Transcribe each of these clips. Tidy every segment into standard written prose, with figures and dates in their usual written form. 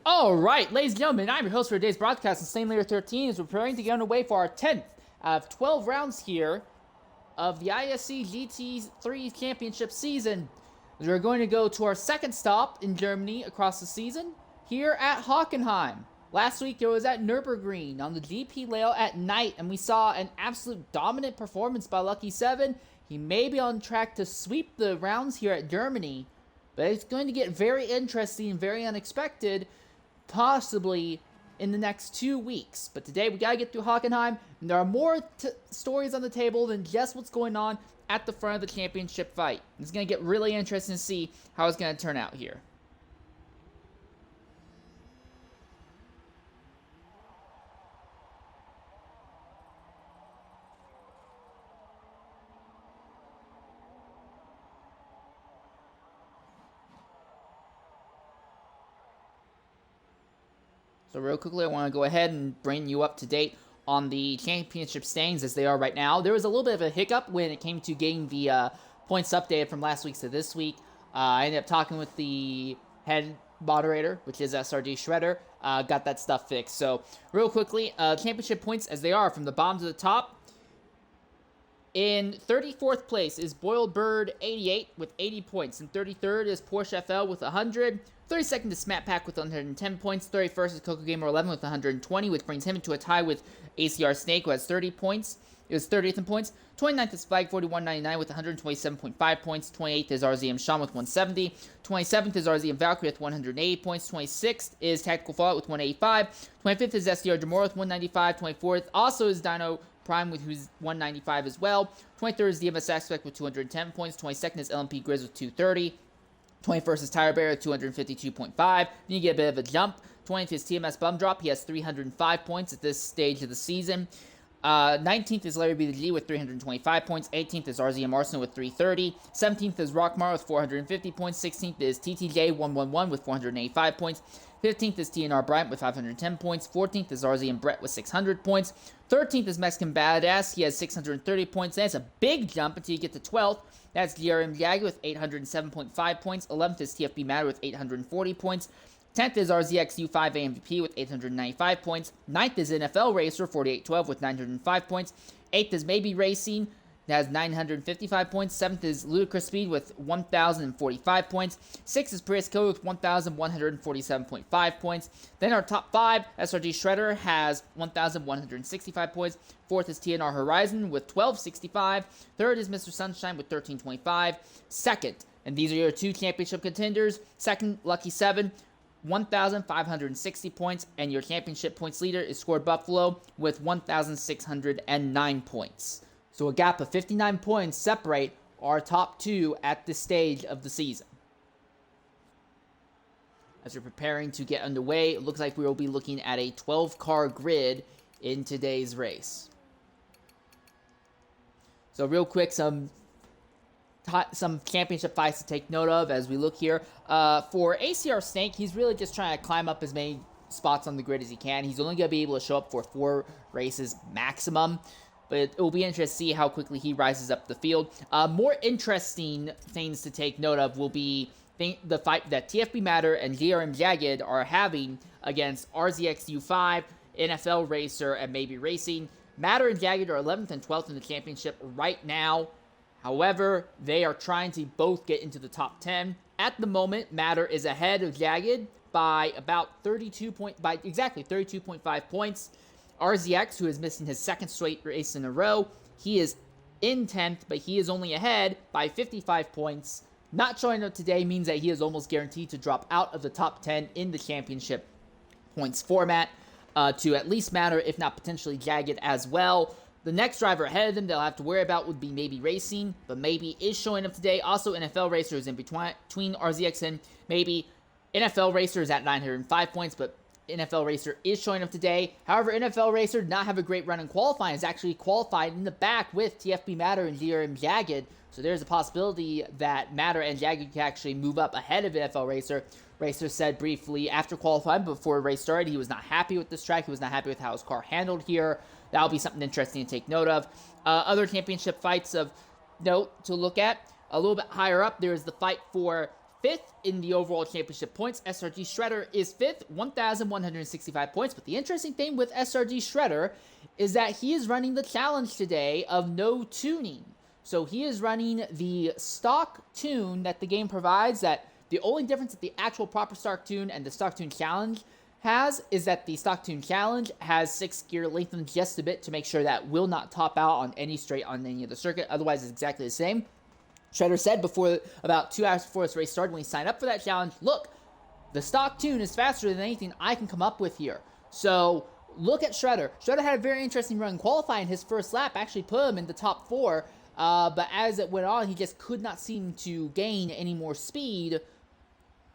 Alright, ladies and gentlemen, I'm your host for today's broadcast, Insane Layer 13 is preparing to get underway for our 10th out of 12 rounds here of the IESC GT3 Championship season. We're going to go to our second stop in Germany across the season, here at Hockenheim. Last week it was at Nürburgring on the GP layout at night, and we saw an absolute dominant performance by LuckyVII. He may be on track to sweep the rounds here at Germany, but it's going to get very interesting and very unexpected, possibly in the next 2 weeks. But today we gotta get through Hockenheim, and there are more stories on the table than just what's going on at the front of the championship fight. It's gonna get really interesting to see how it's gonna turn out here. So real quickly, I want to go ahead and bring you up to date on the championship standings as they are right now. There was a little bit of a hiccup when it came to getting the points updated from last week to this week. I ended up talking with the head moderator, which is SRD Shredder, got that stuff fixed. So real quickly, championship points as they are from the bottom to the top. In 34th place is Boiled Bird 88 with 80 points. In 33rd is Porsche FL with 100. 32nd is Smat Pack with 110 points. 31st is Coco Gamer 11 with 120, which brings him into a tie with ACR Snake, who has 30 points. It was 30th in points. 29th is Flag 4199 with 127.5 points. 28th is RZM Sean with 170. 27th is RZM Valkyrie with 180 points. 26th is Tactical Fallout with 185. 25th is SDR Demora with 195. 24th also is Dino Prime, with who's 195 as well. 23rd is TMS Aspect with 210 points. 22nd is LMP Grizz with 230. 21st is TireBarrier with 252.5. Then you get a bit of a jump. 20th is TMS Bumdrop. He has 305 points at this stage of the season. 19th is Larrybtheg with 325 points. 18th is RZM Arsenal with 330. 17th is Rockmorrow with 450 points. 16th is TTJ111 with 485 points. 15th is TNR Briant with 510 points. 14th is RZM Brett with 600 points. 13th is Mexican Badass. He has 630 points. That's a big jump until you get to 12th. That's GRM Jagged with 807.5 points. 11th is TFB Matter with 840 points. 10th is RZX U5AMVP with 895 points. 9th is NFL Racer 4812 with 905 points. 8th is MabeyRacing, that has 955 points. 7th is Lud1cr0us Speed with 1,045 points. 6th is Prius Code with 1,147.5 points. Then our top 5, SRD Shredder has 1,165 points. 4th is TNR Horizon with 1,265. 3rd is Mr. Sunshine with 1,325. 2nd, and these are your 2 championship contenders. 2nd, LuckyVII, 1,560 points, and your championship points leader is Scored Buffalo with 1,609 points. So a gap of 59 points separate our top 2 at this stage of the season. As we're preparing to get underway, it looks like we will be looking at a 12-car grid in today's race. So real quick, some championship fights to take note of as we look here. For ACR Snake, he's really just trying to climb up as many spots on the grid as he can. He's only going to be able to show up for 4 races maximum, but it will be interesting to see how quickly he rises up the field. More interesting things to take note of will be the fight that TFB Matter and GRM Jagged are having against RZX U5, NFL Racer, and MabeyRacing. Matter and Jagged are 11th and 12th in the championship right now. However, they are trying to both get into the top 10. At the moment, Matter is ahead of Jagged by about exactly 32.5 points. RZX, who is missing his 2nd straight race in a row, he is in 10th, but he is only ahead by 55 points. Not showing up today means that he is almost guaranteed to drop out of the top 10 in the championship points format to at least Matter, if not potentially Jagged as well. The next driver ahead of them they'll have to worry about would be MabeyRacing, but Mabey is showing up today. Also, NFL Racer is in between RZX and Mabey. NFL Racer is at 905 points, but NFL Racer is showing up today. However, NFL Racer did not have a great run in qualifying. It's actually qualified in the back with TFB Matter and GRM Jagged. So there's a possibility that Matter and Jagged can actually move up ahead of NFL Racer. Racer said briefly after qualifying, before the race started, he was not happy with this track. He was not happy with how his car handled here. That'll be something interesting to take note of. Other championship fights of note to look at. A little bit higher up, there is the fight for fifth in the overall championship points. SRD Shredder is fifth, 1,165 points. But the interesting thing with SRD Shredder is that he is running the challenge today of no tuning. So he is running the stock tune that the game provides. That the only difference that the actual proper stock tune and the stock tune challenge has is that the stock tune challenge has 6 gear lengthened just a bit to make sure that will not top out on any straight on any other circuit. Otherwise, it's exactly the same. Shredder said about 2 hours before this race started when he signed up for that challenge, look, the stock tune is faster than anything I can come up with here. So look at Shredder. Shredder had a very interesting run qualifying. His first lap actually put him in the top 4. But as it went on, he just could not seem to gain any more speed.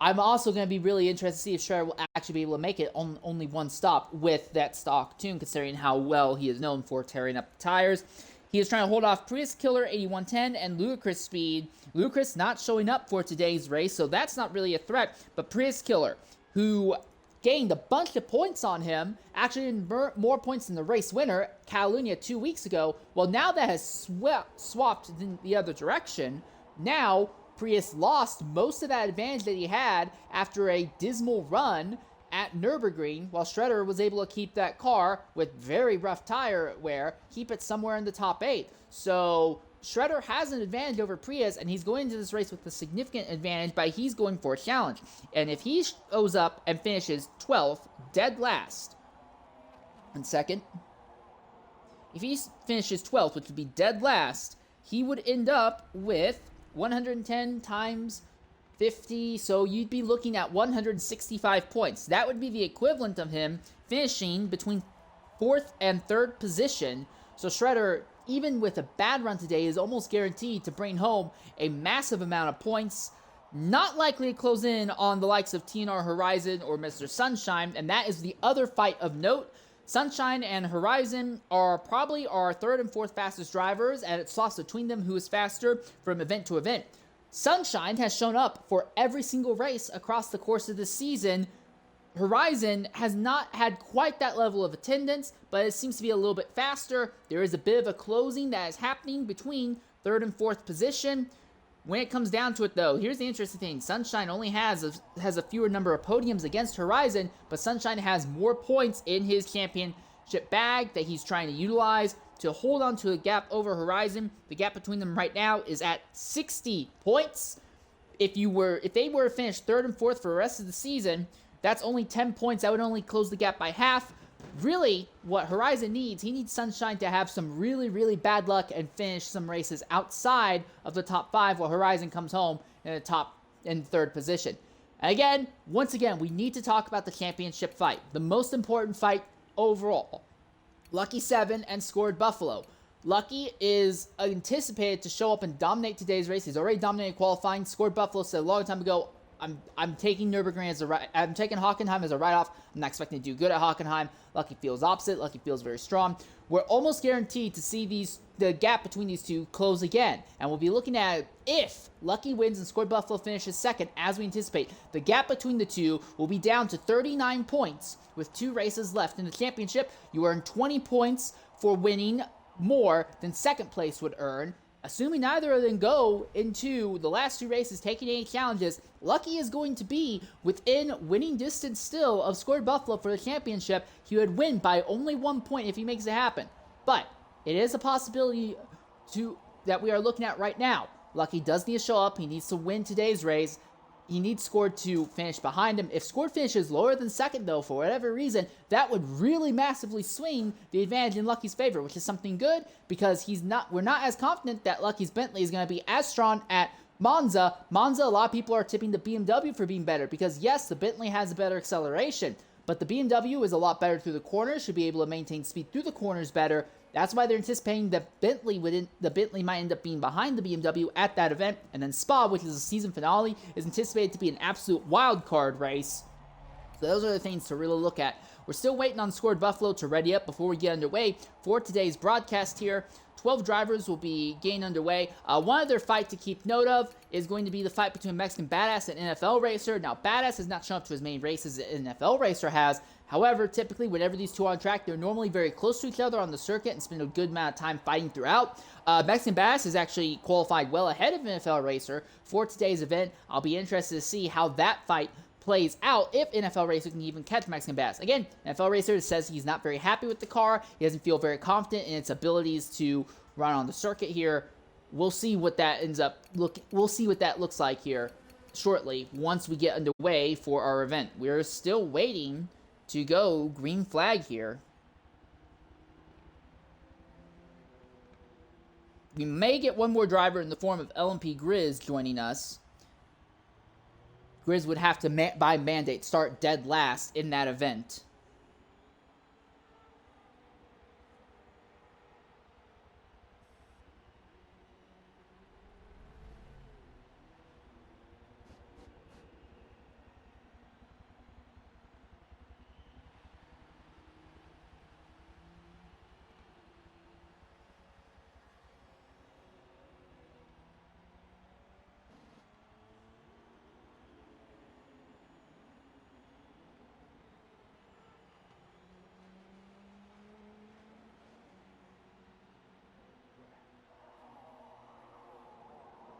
I'm also going to be really interested to see if Shredder will actually be able to make it on only one stop with that stock tune, considering how well he is known for tearing up the tires. He is trying to hold off Prius Killer 8110 and Lud1cr0us Speed. Lud1cr0us not showing up for today's race, so that's not really a threat. But Prius Killer, who gained a bunch of points on him, actually didn't more points than the race winner, Catalunya, 2 weeks ago. Well, now that has swapped in the other direction. Now, Prius lost most of that advantage that he had after a dismal run at Nürburgring, while Shredder was able to keep that car with very rough tire wear, keep it somewhere in the top 8. So Shredder has an advantage over Prius, and he's going into this race with a significant advantage by he's going for a challenge. And if he shows up and finishes 12th, dead last, and second, if he finishes 12th, which would be dead last, he would end up with 110 times 50, so you'd be looking at 165 points. That would be the equivalent of him finishing between 4th and 3rd position. So Shredder, even with a bad run today, is almost guaranteed to bring home a massive amount of points. Not likely to close in on the likes of TNR Horizon or Mr. Sunshine, and that is the other fight of note. Sunshine and Horizon are probably our 3rd and 4th fastest drivers, and it's lost between them who is faster from event to event. Sunshine has shown up for every single race across the course of the season. Horizon has not had quite that level of attendance, but it seems to be a little bit faster. There is a bit of a closing that is happening between 3rd and 4th position. When it comes down to it, though, here's the interesting thing. Sunshine only has a fewer number of podiums against Horizon, but Sunshine has more points in his championship bag that he's trying to utilize to hold on to a gap over Horizon. The gap between them right now is at 60 points. If they were to finish 3rd and 4th for the rest of the season, that's only 10 points. That would only close the gap by half. Really, what Horizon needs, he needs Sunshine to have some really, really bad luck and finish some races outside of the top 5 while Horizon comes home in the 3rd position. And again, once again, we need to talk about the championship fight. The most important fight overall. LuckyVII and Scored Buffalo. Lucky is anticipated to show up and dominate today's race. He's already dominated qualifying. Scored Buffalo said a long time ago, I'm taking Nürburgring as I'm taking Hockenheim as a write-off. I'm not expecting to do good at Hockenheim. Lucky feels opposite. Lucky feels very strong. We're almost guaranteed to see the gap between these two close again. And we'll be looking at if Lucky wins and Scored Buffalo finishes 2nd, as we anticipate. The gap between the two will be down to 39 points with 2 races left in the championship. You earn 20 points for winning more than 2nd place would earn. Assuming neither of them go into the last 2 races taking any challenges, Lucky is going to be within winning distance still of Scored Buffalo for the championship. He would win by only 1 point if he makes it happen. But it is a possibility that we are looking at right now. Lucky does need to show up. He needs to win today's race. He needs Scored to finish behind him. If Scored finishes lower than 2nd, though, for whatever reason, that would really massively swing the advantage in Lucky's favor, which is something good because we're not as confident that Lucky's Bentley is going to be as strong at Monza. Monza, a lot of people are tipping the BMW for being better because, yes, the Bentley has a better acceleration, but the BMW is a lot better through the corners, should be able to maintain speed through the corners better. That's why they're anticipating that the Bentley might end up being behind the BMW at that event. And then Spa, which is the season finale, is anticipated to be an absolute wild card race. So those are the things to really look at. We're still waiting on Scored Buffalo to ready up before we get underway for today's broadcast here. 12 drivers will be getting underway. One other fight to keep note of is going to be the fight between Mexican Badass and NFL Racer. Now, Badass has not shown up to his main races as an NFL Racer has. However, typically, whenever these two are on track, they're normally very close to each other on the circuit and spend a good amount of time fighting throughout. Mexican Bass has actually qualified well ahead of NFL Racer for today's event. I'll be interested to see how that fight plays out if NFL Racer can even catch Mexican Bass. Again, NFL Racer says he's not very happy with the car. He doesn't feel very confident in its abilities to run on the circuit here. We'll see what that We'll see what that looks like here shortly once we get underway for our event. We're still waiting to go green flag here. We may get one more driver in the form of LMP Grizz joining us. Grizz would have to, by mandate, start dead last in that event.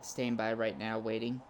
Staying by right now, waiting.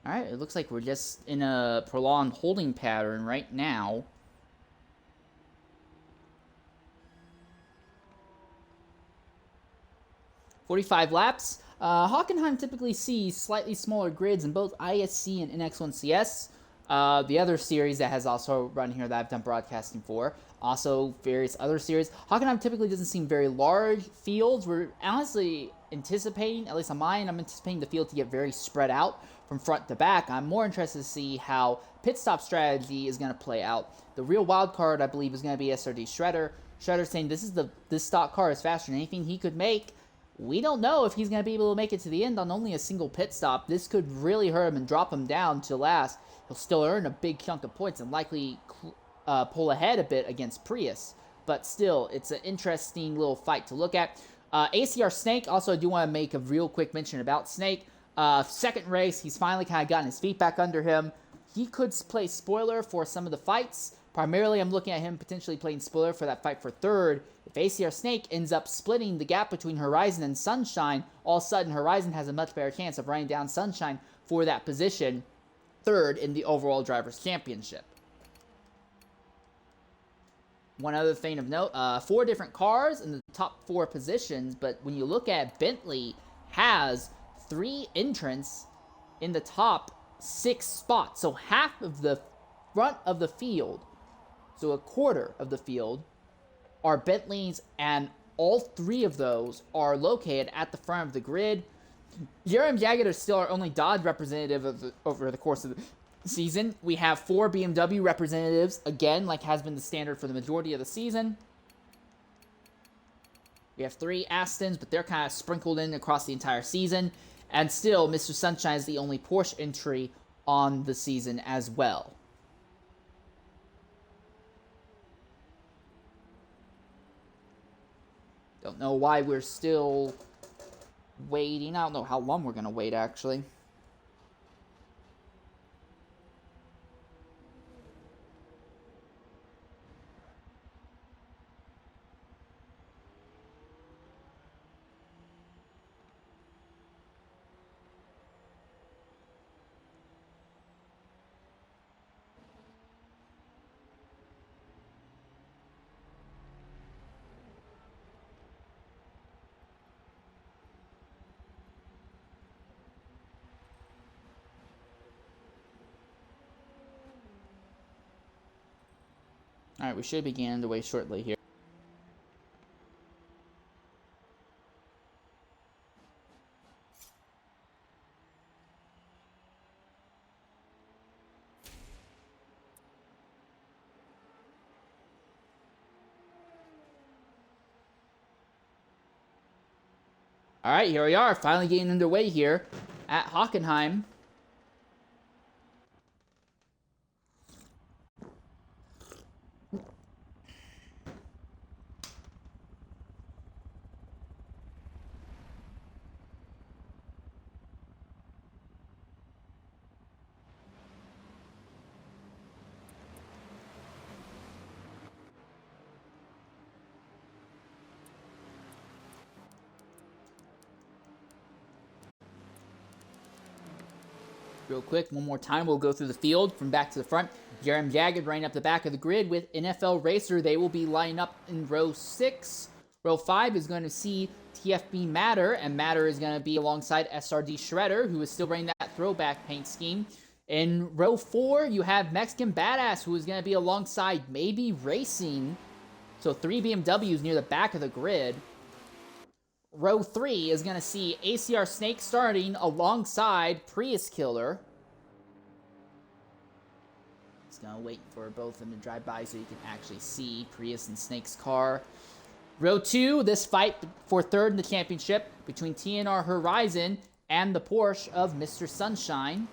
Alright, it looks like we're just in a prolonged holding pattern right now. "45 laps. Hockenheim typically sees slightly smaller grids in both IESC and NX1CS. The other series that has also run here that I've done broadcasting for. Also, various other series. Hockenheim typically doesn't seem very large fields. We're honestly anticipating, at least on mine, I'm anticipating the field to get very spread out from front to back. I'm more interested to see how pit stop strategy is going to play out. The real wild card, I believe, is going to be SRD Shredder. Shredder saying this stock car is faster than anything he could make. We don't know if he's going to be able to make it to the end on only a single pit stop. This could really hurt him and drop him down to last. He'll still earn a big chunk of points and likely pull ahead a bit against Prius. But still, it's an interesting little fight to look at. ACR Snake, also I do want to make a real quick mention about Snake. Second race, he's finally kind of gotten his feet back under him. He could play spoiler for some of the fights. Primarily, I'm looking at him potentially playing spoiler for that fight for third. If ACR Snake ends up splitting the gap between Horizon and Sunshine, all of a sudden Horizon has a much better chance of running down Sunshine for that position, third in the overall Drivers' Championship. One other thing of note, 4 different cars in the top 4 positions, but when you look at Bentley, has 3 entrants in the top 6 spots. So half of the front of the field, so a quarter of the field, are Bentleys, and all 3 of those are located at the front of the grid. GRM Jagged is still our only Dodge representative over the course of the season. We have 4 BMW representatives, again, like has been the standard for the majority of the season. We have 3 Astons, but they're kind of sprinkled in across the entire season. And still, Mr. Sunshine is the only Porsche entry on the season as well. Don't know why we're still waiting. I don't know how long we're going to wait, actually. All right, we should be getting underway shortly here. All right, here we are, finally getting underway here at Hockenheim. Real quick, one more time, we'll go through the field from back to the front. GRM Jagged running up the back of the grid with NFL Racer. They will be lining up in row 6. Row 5 is going to see TFB Matter, and Matter is going to be alongside SRD Shredder, who is still running that throwback paint scheme. In row 4, you have Mexican Badass, who is going to be alongside MabeyRacing. So 3 BMWs near the back of the grid. Row 3 is going to see ACR Snake starting alongside Prius Killer. Just going to wait for both of them to drive by so you can actually see Prius and Snake's car. Row 2, this fight for third in the championship between TNR Horizon and the Porsche of Mr. Sunshine.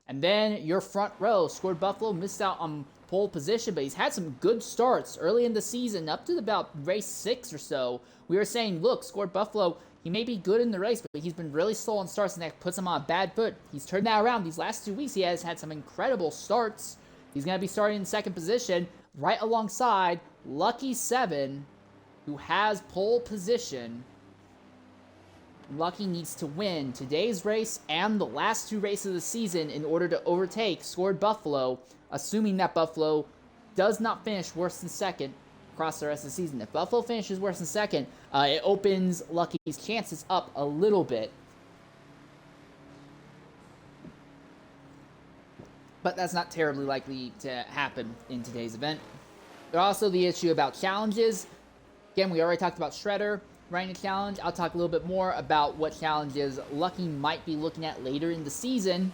And then your front row, Scored Buffalo missed out on pole position, but he's had some good starts early in the season, up to about race 6 or so. We were saying, look, Scored Buffalo, he may be good in the race, but he's been really slow on starts, and that puts him on a bad foot. He's turned that around. These last 2 weeks, he has had some incredible starts. He's going to be starting in second position, right alongside LuckyVII, who has pole position. Lucky needs to win today's race and the last 2 races of the season in order to overtake Scored Buffalo, assuming that Buffalo does not finish worse than second across the rest of the season. If Buffalo finishes worse than second, it opens Lucky's chances up a little bit. But that's not terribly likely to happen in today's event. There's also the issue about challenges. Again, we already talked about Shredder running a challenge. I'll talk a little bit more about what challenges Lucky might be looking at later in the season.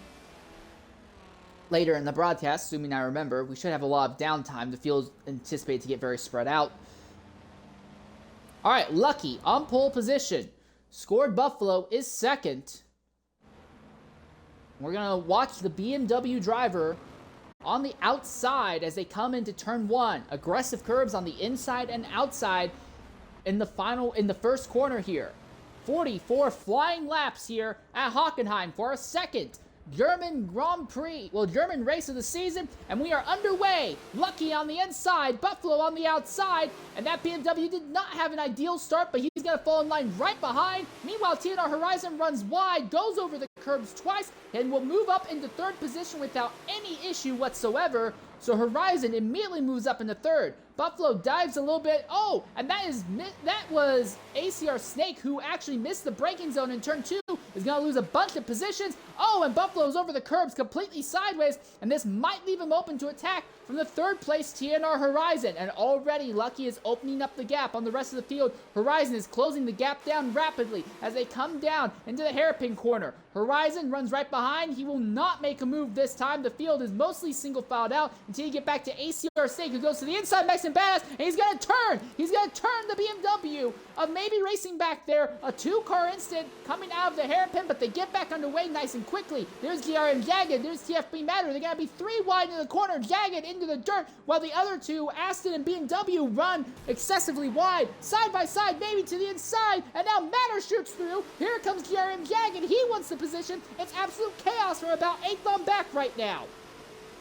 Later in the broadcast, assuming I remember, we should have a lot of downtime. The field is anticipated to get very spread out. All right, Lucky on pole position. Scored Buffalo is second. We're going to watch the BMW driver on the outside as they come into turn 1. Aggressive curbs on the inside and outside in the first corner here. 44 flying laps here at Hockenheim for a second German German race of the season, and we are underway. Lucky on the inside, Buffalo on the outside, and that BMW did not have an ideal start, but he's going to fall in line right behind. Meanwhile, TNR Horizon runs wide, goes over the curbs twice, and will move up into third position without any issue whatsoever. So Horizon immediately moves up into third. Buffalo dives a little bit. Oh, and that was ACR Snake, who actually missed the braking zone in turn 2. Is going to lose a bunch of positions. Oh, and Buffalo's over the curbs completely sideways, and this might leave him open to attack from the third place TNR Horizon. And already Lucky is opening up the gap on the rest of the field. Horizon is closing the gap down rapidly as they come down into the hairpin corner. Horizon runs right behind. He will not make a move this time. The field is mostly single filed out until you get back to ACR Snake, who goes to the inside, Mexican Badass, and he's going to turn. He's going to turn the BMW of MabeyRacing back there. A 2-car incident coming out of the hairpin, but they get back underway nice and quickly. There's GRM Jagged. There's TFB Matter. They're going to be 3 wide in the corner. Jagged into the dirt, while the other 2, Aston and BMW, run excessively wide. Side by side, maybe to the inside, and now Matter shoots through. Here comes GRM Jagged. He wants the position. It's absolute chaos from about 8th on back right now.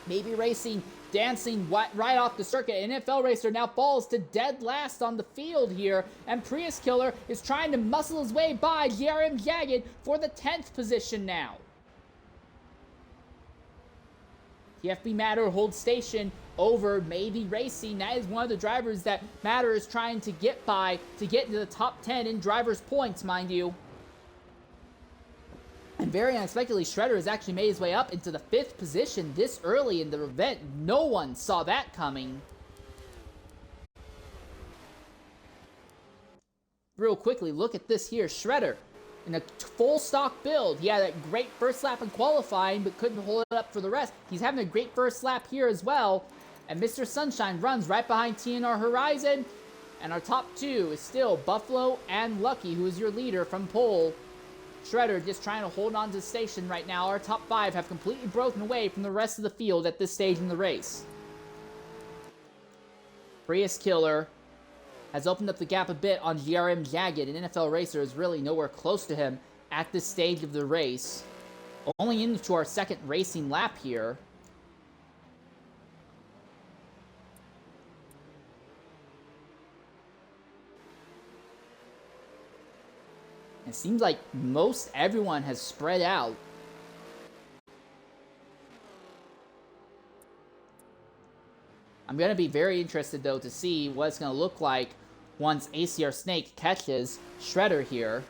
MabeyRacing dancing right off the circuit. NFL Racer now falls to dead last on the field here, and Prius Killer is trying to muscle his way by GRM Jagged for the 10th position now. TFB Matter holds station over MabeyRacing. That is one of the drivers that Matter is trying to get by to get into the top 10 in drivers' points, mind you. And very unexpectedly, Shredder has actually made his way up into the 5th position this early in the event. No one saw that coming. real quickly, look at this here. Shredder in a full stock build. He had a great first lap in qualifying, but couldn't hold it up for the rest. He's having a great first lap here as well. And Mr. Sunshine runs right behind TNR Horizon. And our top two is still Buffalo and Lucky, who is your leader from pole. Shredder just trying to hold on to the station right now. Our top five have completely broken away from the rest of the field at this stage in the race. Prius Killer has opened up the gap a bit on GRM Jagged, and NFL Racer is really nowhere close to him at this stage of the race. Only into our second racing lap here. It seems like most everyone has spread out. I'm going to be very interested, though, to see what it's going to look like once ACR Snake catches Shredder here.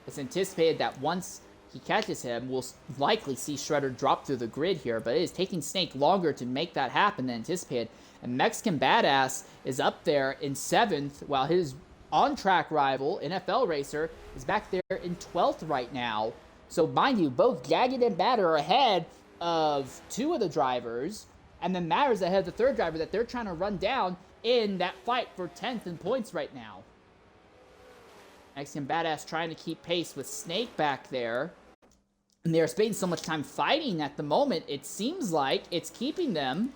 It's anticipated that once he catches him, we'll likely see Shredder drop through the grid here, but it is taking Snake longer to make that happen than anticipated. And Mexican Badass is up there in 7th, while his on-track rival, NFL Racer, is back there in 12th right now. So mind you, both Jagged and Matter are ahead of two of the drivers, and then Matter's ahead of the third driver that they're trying to run down in that fight for 10th in points right now. Mexican Badass trying to keep pace with Snake back there. And they're spending so much time fighting at the moment, it seems like it's keeping them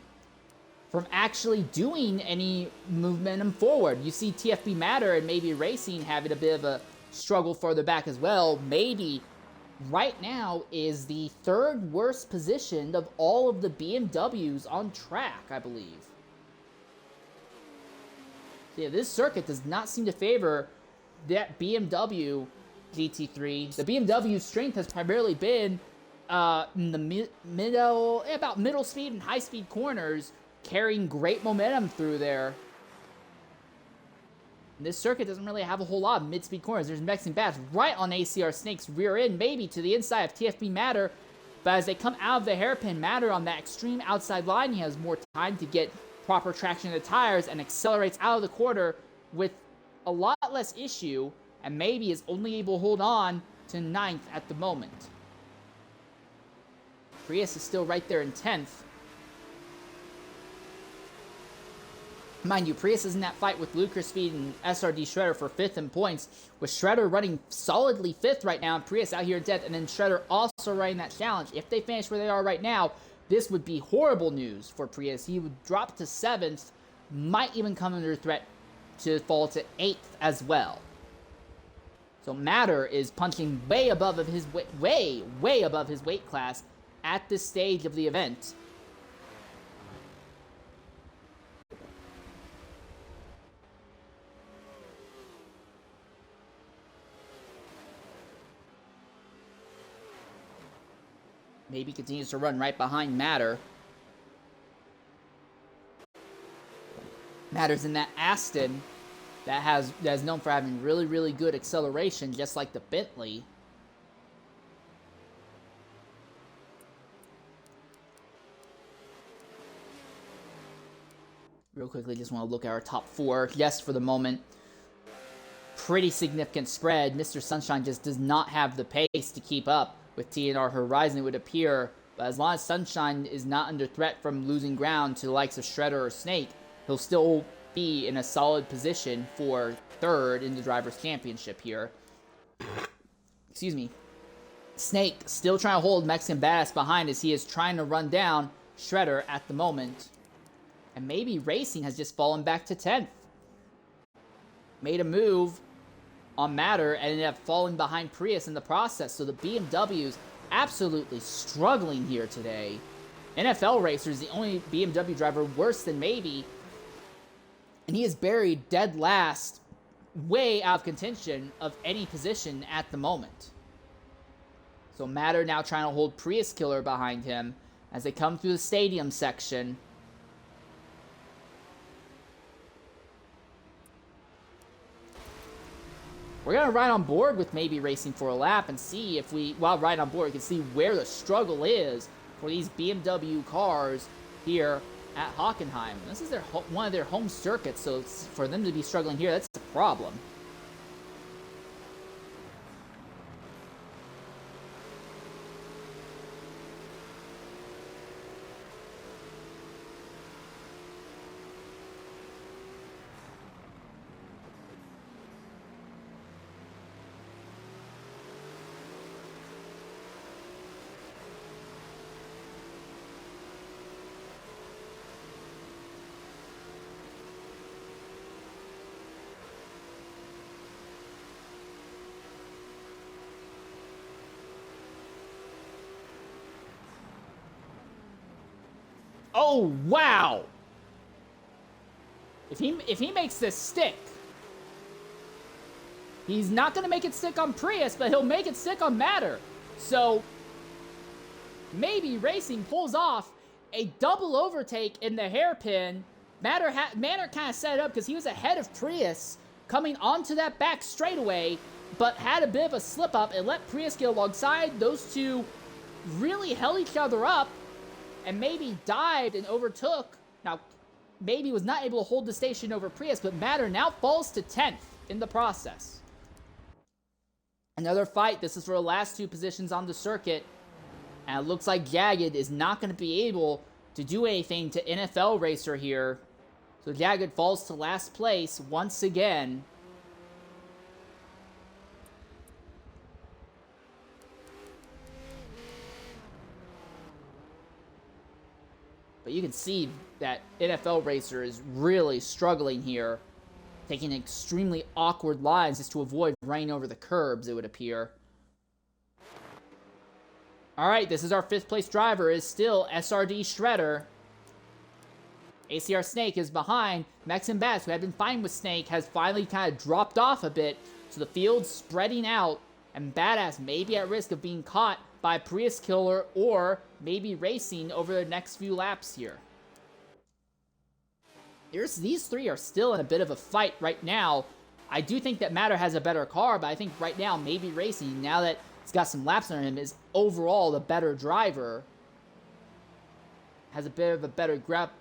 from actually doing any momentum forward. You see TFB Matter and MabeyRacing having a bit of a struggle further back as well. Maybe right now is the third worst positioned of all of the BMWs on track, I believe. So yeah, this circuit does not seem to favor that BMW GT3. The BMW strength has primarily been in the middle speed and high speed corners, carrying great momentum through there. And this circuit doesn't really have a whole lot of mid-speed corners. There's Mexican Bats right on ACR Snake's rear end, maybe to the inside of TFB Matter. But as they come out of the hairpin, Matter on that extreme outside line, he has more time to get proper traction in the tires and accelerates out of the corner with a lot less issue, and maybe is only able to hold on to 9th at the moment. Prius is still right there in 10th. Mind you, Prius is in that fight with Lud1cr0us and SRD Shredder for 5th in points, with Shredder running solidly 5th right now, and Prius out here in 10th, and then Shredder also running that challenge. If they finish where they are right now, this would be horrible news for Prius. He would drop to 7th, might even come under threat to fall to 8th as well. So Matter is punching way above his way above his weight class at this stage of the event. Maybe continues to run right behind Matter. Matter's in that Aston that is known for having really, really good acceleration, just like the Bentley. Real quickly, just want to look at our top four. Yes, for the moment, pretty significant spread. Mr. Sunshine just does not have the pace to keep up with TNR Horizon, it would appear. But as long as Sunshine is not under threat from losing ground to the likes of Shredder or Snake, he'll still be in a solid position for 3rd in the Drivers' Championship here. Excuse me. Snake still trying to hold Mexican Badass behind as he is trying to run down Shredder at the moment. And MabeyRacing has just fallen back to 10th. Made a move on Matter and ended up falling behind Prius in the process. So the BMWs absolutely struggling here today. NFL Racer is the only BMW driver worse than Mabey. And he is buried dead last, way out of contention of any position at the moment. So Matter now trying to hold Prius Killer behind him as they come through the stadium section. We're going to ride on board with MabeyRacing for a lap and see if while riding on board, we can see where the struggle is for these BMW cars here at Hockenheim. This is one of their home circuits, so for them to be struggling here, that's a problem. Oh, wow! If he makes this stick, he's not going to make it stick on Prius, but he'll make it stick on Matter. So, MabeyRacing pulls off a double overtake in the hairpin. Matter kind of set it up because he was ahead of Prius coming onto that back straightaway, but had a bit of a slip-up and let Prius get alongside. Those two really held each other up, and Mabey dived and overtook. Now, Mabey was not able to hold the station over Prius, but Matter now falls to 10th in the process. Another fight. This is for the last two positions on the circuit. And it looks like Jagged is not going to be able to do anything to NFL Racer here. So Jagged falls to last place once again. But you can see that NFL Racer is really struggling here, taking extremely awkward lines just to avoid running over the curbs, it would appear. Alright, this is our 5th place driver, is still SRD Shredder. ACR Snake is behind. Mex and Bass, who had been fine with Snake, has finally kind of dropped off a bit. So the field's spreading out, and Badass may be at risk of being caught by Prius Killer or MabeyRacing over the next few laps here. These three are still in a bit of a fight right now. I do think that Matter has a better car, but I think right now MabeyRacing, now that it's got some laps under him, is overall the better driver. Has a bit of a better grasp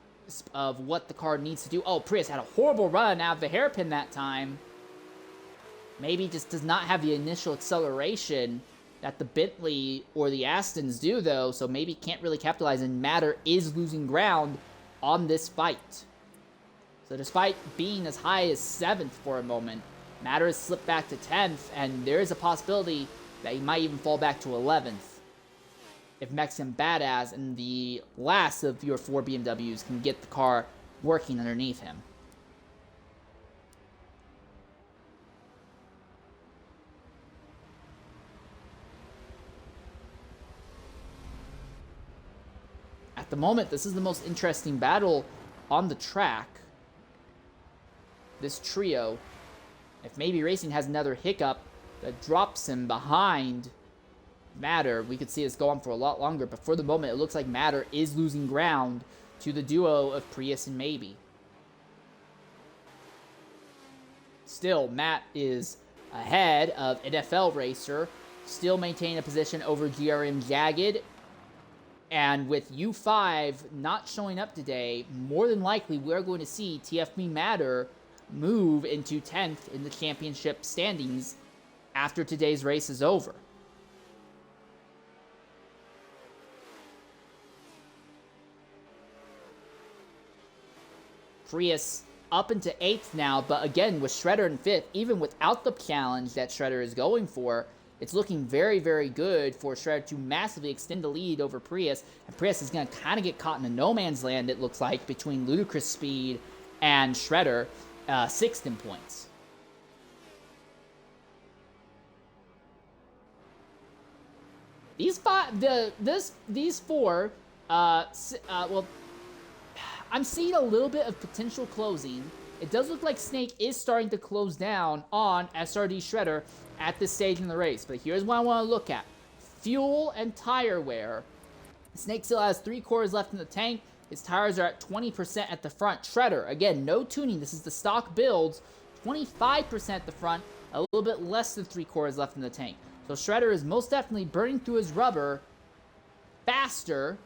of what the car needs to do. Oh, Prius had a horrible run out of the hairpin that time. Maybe just does not have the initial acceleration that the Bentley or the Astons do, though, so maybe can't really capitalize, and Matter is losing ground on this fight. So despite being as high as 7th for a moment, Matter has slipped back to 10th, and there is a possibility that he might even fall back to 11th if Mexican Badass and the last of your 4 BMWs can get the car working underneath him. At the moment, this is the most interesting battle on the track. This trio. If MabeyRacing has another hiccup that drops him behind Matter, we could see this go on for a lot longer, but for the moment, it looks like Matter is losing ground to the duo of Prius and Mabey. Still, Matt is ahead of NFL Racer, still maintaining a position over GRM Jagged. And with U5 not showing up today, more than likely we're going to see TFB Matter move into 10th in the championship standings after today's race is over. Prius up into 8th now, but again, with Shredder in 5th, even without the challenge that Shredder is going for, it's looking very, very good for Shredder to massively extend the lead over Prius. And Prius is going to kind of get caught in a no man's land, it looks like, between Ludicrous Speed and Shredder, 6th in points. These four, well, I'm seeing a little bit of potential closing. It does look like Snake is starting to close down on SRD Shredder at this stage in the race. But here's what I want to look at. Fuel and tire wear. Snake still has 3 quarters left in the tank. His tires are at 20% at the front. Shredder, again, no tuning. This is the stock builds. 25% at the front. A little bit less than 3 quarters left in the tank. So Shredder is most definitely burning through his rubber faster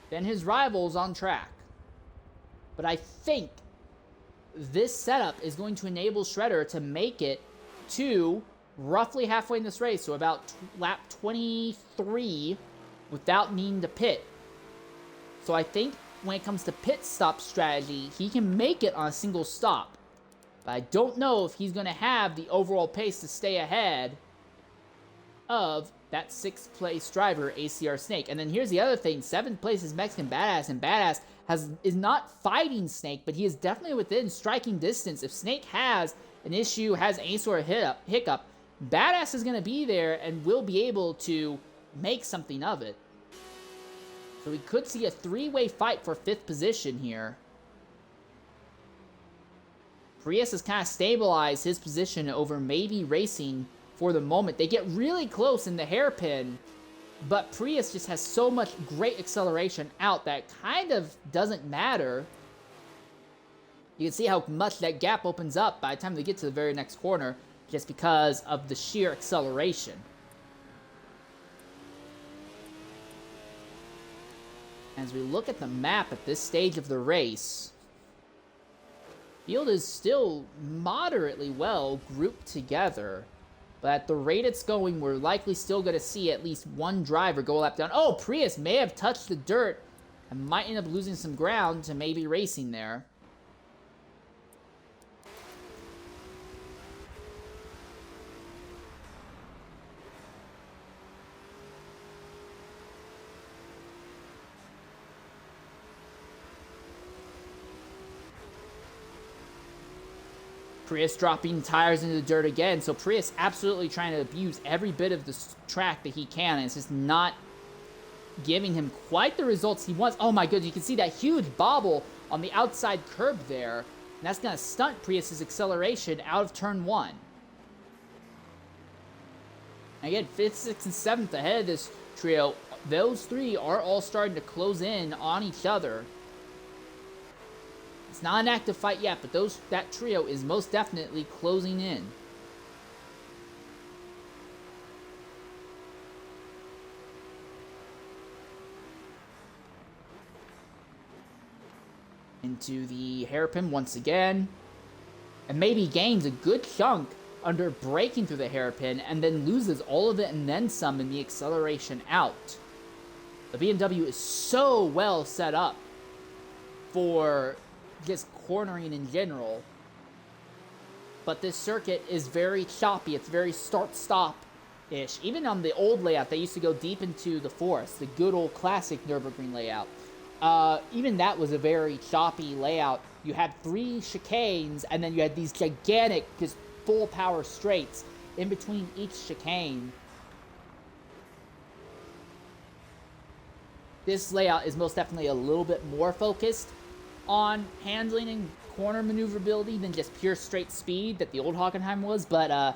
than his rivals on track. But I think this setup is going to enable Shredder to make it to roughly halfway in this race, so about lap 23, without needing to pit. So I think when it comes to pit stop strategy, he can make it on a single stop. But I don't know if he's going to have the overall pace to stay ahead of that 6th place driver, ACR Snake. And then here's the other thing. 7th place is Mexican Badass, and Badass is not fighting Snake, but he is definitely within striking distance. If Snake has an issue, has any sort of hiccup, Badass is going to be there and will be able to make something of it. So we could see a 3-way fight for 5th position here. Prius has kind of stabilized his position over MabeyRacing for the moment. They get really close in the hairpin, but Prius just has so much great acceleration out that kind of doesn't matter. You can see how much that gap opens up by the time they get to the very next corner, just because of the sheer acceleration. As we look at the map at this stage of the race, field is still moderately well grouped together, but at the rate it's going, we're likely still going to see at least one driver go a lap down. Oh, Prius may have touched the dirt and might end up losing some ground to MabeyRacing there. Prius dropping tires into the dirt again, so Prius absolutely trying to abuse every bit of the track that he can, and it's just not giving him quite the results he wants. Oh my goodness, you can see that huge bobble on the outside curb there, and that's going to stunt Prius's acceleration out of turn 1. Again, 5th, 6th, and 7th ahead of this trio. Those 3 are all starting to close in on each other. It's not an active fight yet, but that trio is most definitely closing in. Into the hairpin once again. And maybe gains a good chunk under breaking through the hairpin, and then loses all of it and then some in the acceleration out. The BMW is so well set up for just cornering in general, but this circuit is very choppy. It's very start-stop-ish. Even on the old layout, they used to go deep into the forest, the good old classic Nürburgring layout. Even that was a very choppy layout. You had 3 chicanes, and then you had these gigantic, just full-power straights in between each chicane. This layout is most definitely a little bit more focused on handling and corner maneuverability than just pure straight speed that the old Hockenheim was, but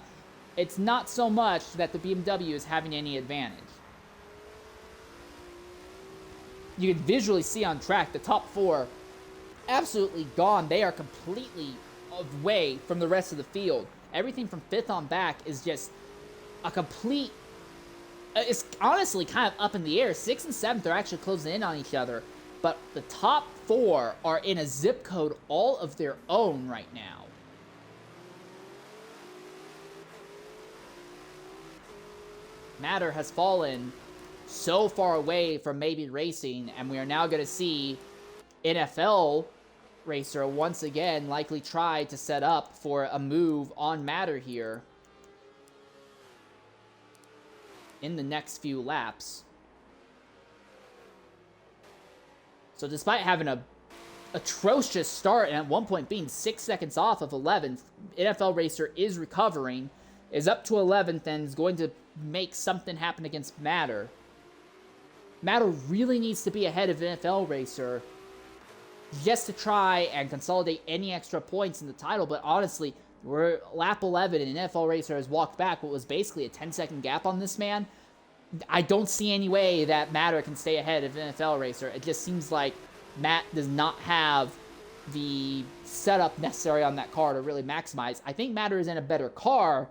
it's not so much that the BMW is having any advantage. You can visually see on track the top 4 absolutely gone. They are completely away from the rest of the field. Everything from 5th on back is just a complete... it's honestly kind of up in the air. 6th and 7th are actually closing in on each other, but the top 4 are in a zip code all of their own right now. Matter has fallen so far away from MabeyRacing, and we are now going to see NFL Racer once again likely try to set up for a move on Matter here in the next few laps. So despite having a atrocious start and at one point being 6 seconds off of 11th, NFL Racer is recovering, is up to 11th, and is going to make something happen against Matter. Matter really needs to be ahead of NFL Racer just to try and consolidate any extra points in the title, but honestly, we're lap 11 and NFL Racer has walked back what was basically a 10-second gap on this man. I don't see any way that Matter can stay ahead of NFL Racer. It just seems like Matt does not have the setup necessary on that car to really maximize. I think Matter is in a better car,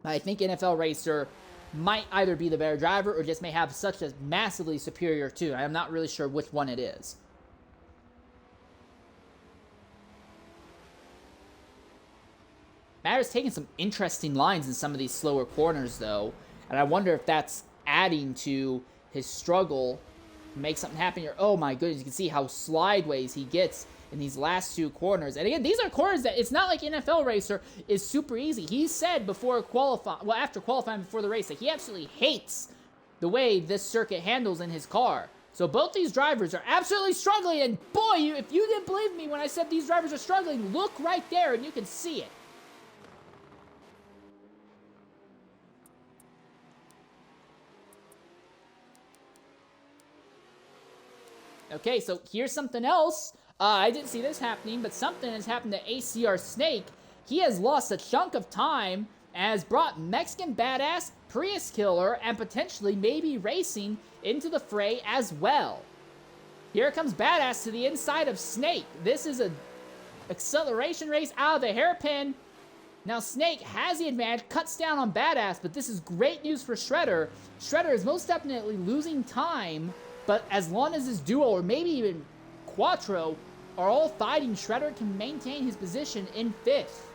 but I think NFL Racer might either be the better driver or just may have such a massively superior tune. I'm not really sure which one it is. Matter's taking some interesting lines in some of these slower corners, though, and I wonder if that's adding to his struggle to make something happen here. Oh my goodness, you can see how slideways he gets in these last 2 corners. And again, these are corners that it's not like NFL Racer is super easy. He said before qualifying, well, after qualifying before the race, that he absolutely hates the way this circuit handles in his car. So both these drivers are absolutely struggling, and boy, if you didn't believe me when I said these drivers are struggling, look right there and you can see it. Okay, so here's something else. I didn't see this happening, but something has happened to ACR Snake. He has lost a chunk of time and has brought Mexican Badass, Prius Killer, and potentially MabeyRacing into the fray as well. Here comes Badass to the inside of Snake. This is an acceleration race out of the hairpin. Now Snake has the advantage, cuts down on Badass, but this is great news for Shredder. Shredder is most definitely losing time, but as long as this duo, or maybe even Quattro, are all fighting, Shredder can maintain his position in 5th.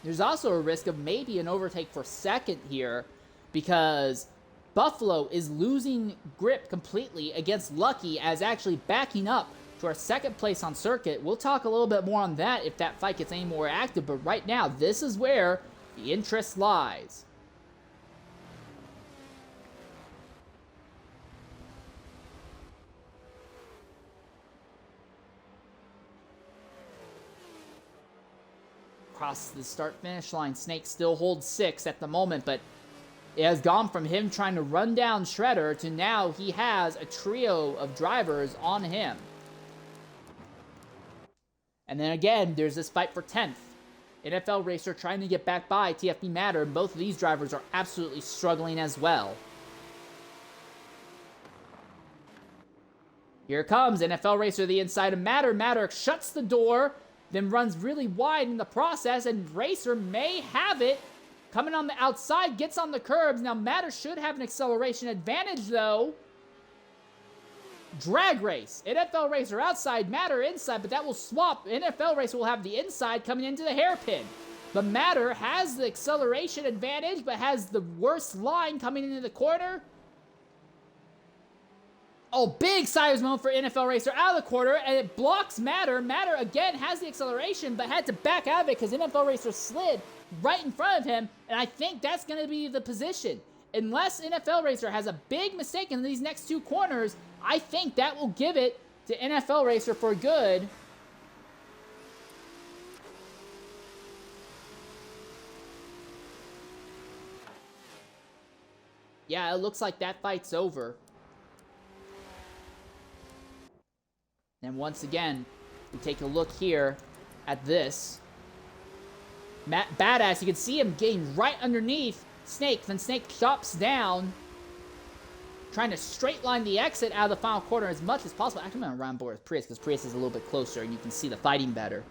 There's also a risk of maybe an overtake for 2nd here, because Buffalo is losing grip completely against Lucky, as actually backing up to our 2nd place on circuit. We'll talk a little bit more on that if that fight gets any more active, but right now, this is where the interest lies. Across the start-finish line, Snake still holds 6 at the moment, but it has gone from him trying to run down Shredder to now he has a trio of drivers on him. And then again, there's this fight for 10th. NFL Racer trying to get back by TFB Matter, and both of these drivers are absolutely struggling as well. Here comes NFL Racer, the inside of Matter. Matter shuts the door, then runs really wide in the process, and Racer may have it. Coming on the outside, gets on the curbs. Now Matter should have an acceleration advantage, though. Drag race. NFL Racer outside, Matter inside, but that will swap. NFL Racer will have the inside coming into the hairpin. But Matter has the acceleration advantage, but has the worst line coming into the corner. Oh, big sideways moment for NFL Racer out of the corner, and it blocks Matter. Matter, again, has the acceleration, but had to back out of it because NFL Racer slid right in front of him, and I think that's going to be the position. Unless NFL Racer has a big mistake in these next 2 corners, I think that will give it to NFL Racer for good. Yeah, it looks like that fight's over. And once again, we take a look here at this. Badass, you can see him getting right underneath Snake. Then Snake chops down, trying to straight line the exit out of the final corner as much as possible. Actually, I'm going to run board with Prius because Prius is a little bit closer and you can see the fighting better.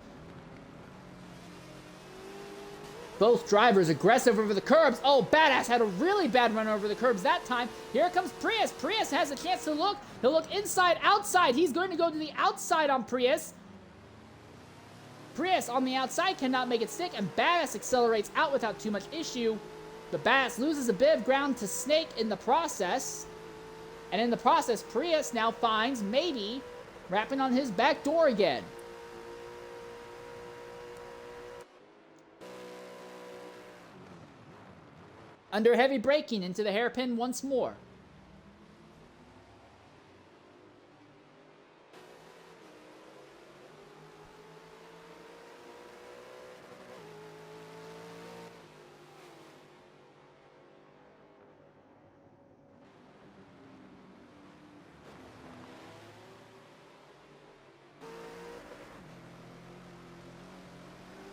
Both drivers aggressive over the curbs. Oh, Badass had a really bad run over the curbs that time. Here comes Prius. Prius has a chance to look. He'll look inside, outside. He's going to go to the outside on Prius. Prius on the outside cannot make it stick, and Badass accelerates out without too much issue. But Badass loses a bit of ground to Snake in the process. And in the process, Prius now finds Mabey wrapping on his back door again. Under heavy braking into the hairpin once more.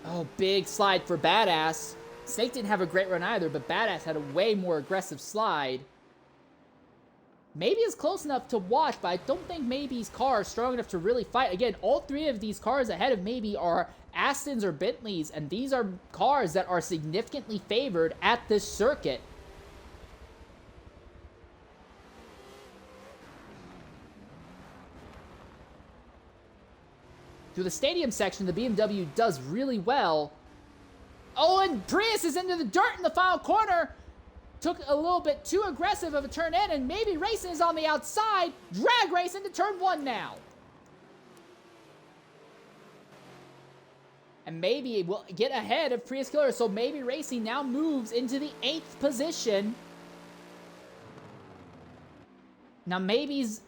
Oh, big slide for Badass. Snake didn't have a great run either, but Badass had a way more aggressive slide. Mabey is close enough to watch, but I don't think Mabey's car is strong enough to really fight. Again, all 3 of these cars ahead of Mabey are Astons or Bentleys, and these are cars that are significantly favored at this circuit. through the stadium section, the BMW does really well. Oh, and Prius is into the dirt in the final corner. Took a little bit too aggressive of a turn in, and MabeyRacing is on the outside. Drag race into turn 1 now. And Mabey will get ahead of Prius Killer, so MabeyRacing now moves into the 8th position. Now Mabey's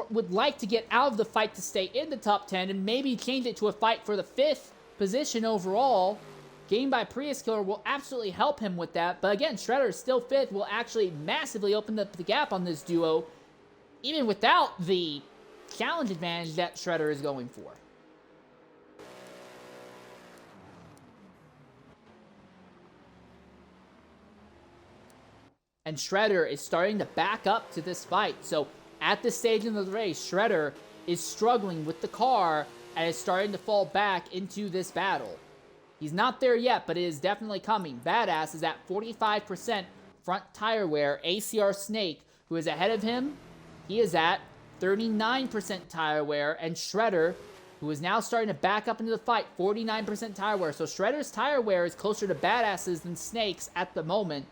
would like to get out of the fight to stay in the top 10, and maybe change it to a fight for the 5th position overall. Gained by Prius Killer will absolutely help him with that, but again, Shredder is still 5th, will actually massively open up the gap on this duo, even without the challenge advantage that Shredder is going for. And Shredder is starting to back up to this fight, so at this stage in the race, Shredder is struggling with the car and is starting to fall back into this battle. He's not there yet, but it is definitely coming. Badass is at 45% front tire wear. ACR Snake, who is ahead of him, he is at 39% tire wear. And Shredder, who is now starting to back up into the fight, 49% tire wear. So Shredder's tire wear is closer to Badass's than Snake's at the moment.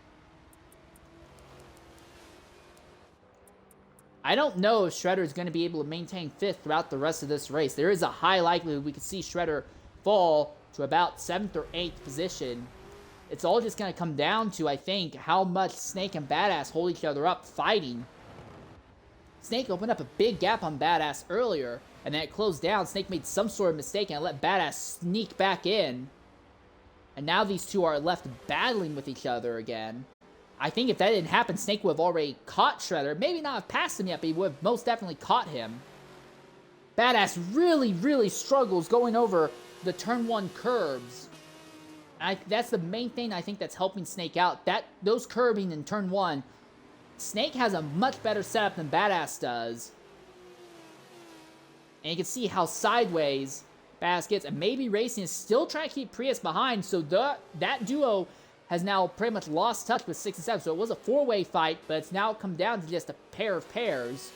I don't know if Shredder is going to be able to maintain 5th throughout the rest of this race. There is a high likelihood we could see Shredder fall to about 7th or 8th position. It's all just going to come down to, I think, how much Snake and Badass hold each other up fighting. Snake opened up a big gap on Badass earlier, and then it closed down. Snake made some sort of mistake and let Badass sneak back in. And now these two are left battling with each other again. I think if that didn't happen, Snake would have already caught Shredder. Maybe not have passed him yet, but he would have most definitely caught him. Badass really, really struggles going over the turn 1 curbs. That's the main thing I think that's helping Snake out. Those curbing in turn 1, Snake has a much better setup than Badass does. And you can see how sideways Badass gets. And MabeyRacing is still trying to keep Prius behind, so that duo has now pretty much lost touch with 6 and 7. So it was a 4-way fight, but it's now come down to just a pair of pairs.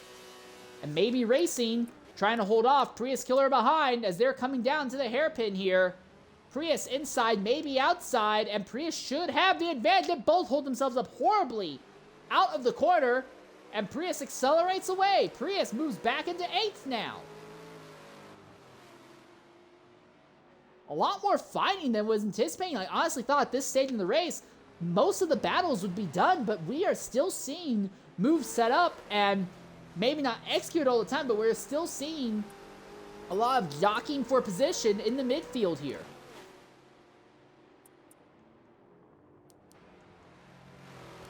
And MabeyRacing trying to hold off Prius Killer behind as they're coming down to the hairpin here. Prius inside, Mabey outside, and Prius should have the advantage. They both hold themselves up horribly out of the corner, and Prius accelerates away. Prius moves back into 8th now. A lot more fighting than was anticipating. I honestly thought at this stage in the race, most of the battles would be done, but we are still seeing moves set up and maybe not execute all the time, but we're still seeing a lot of jockeying for position in the midfield here.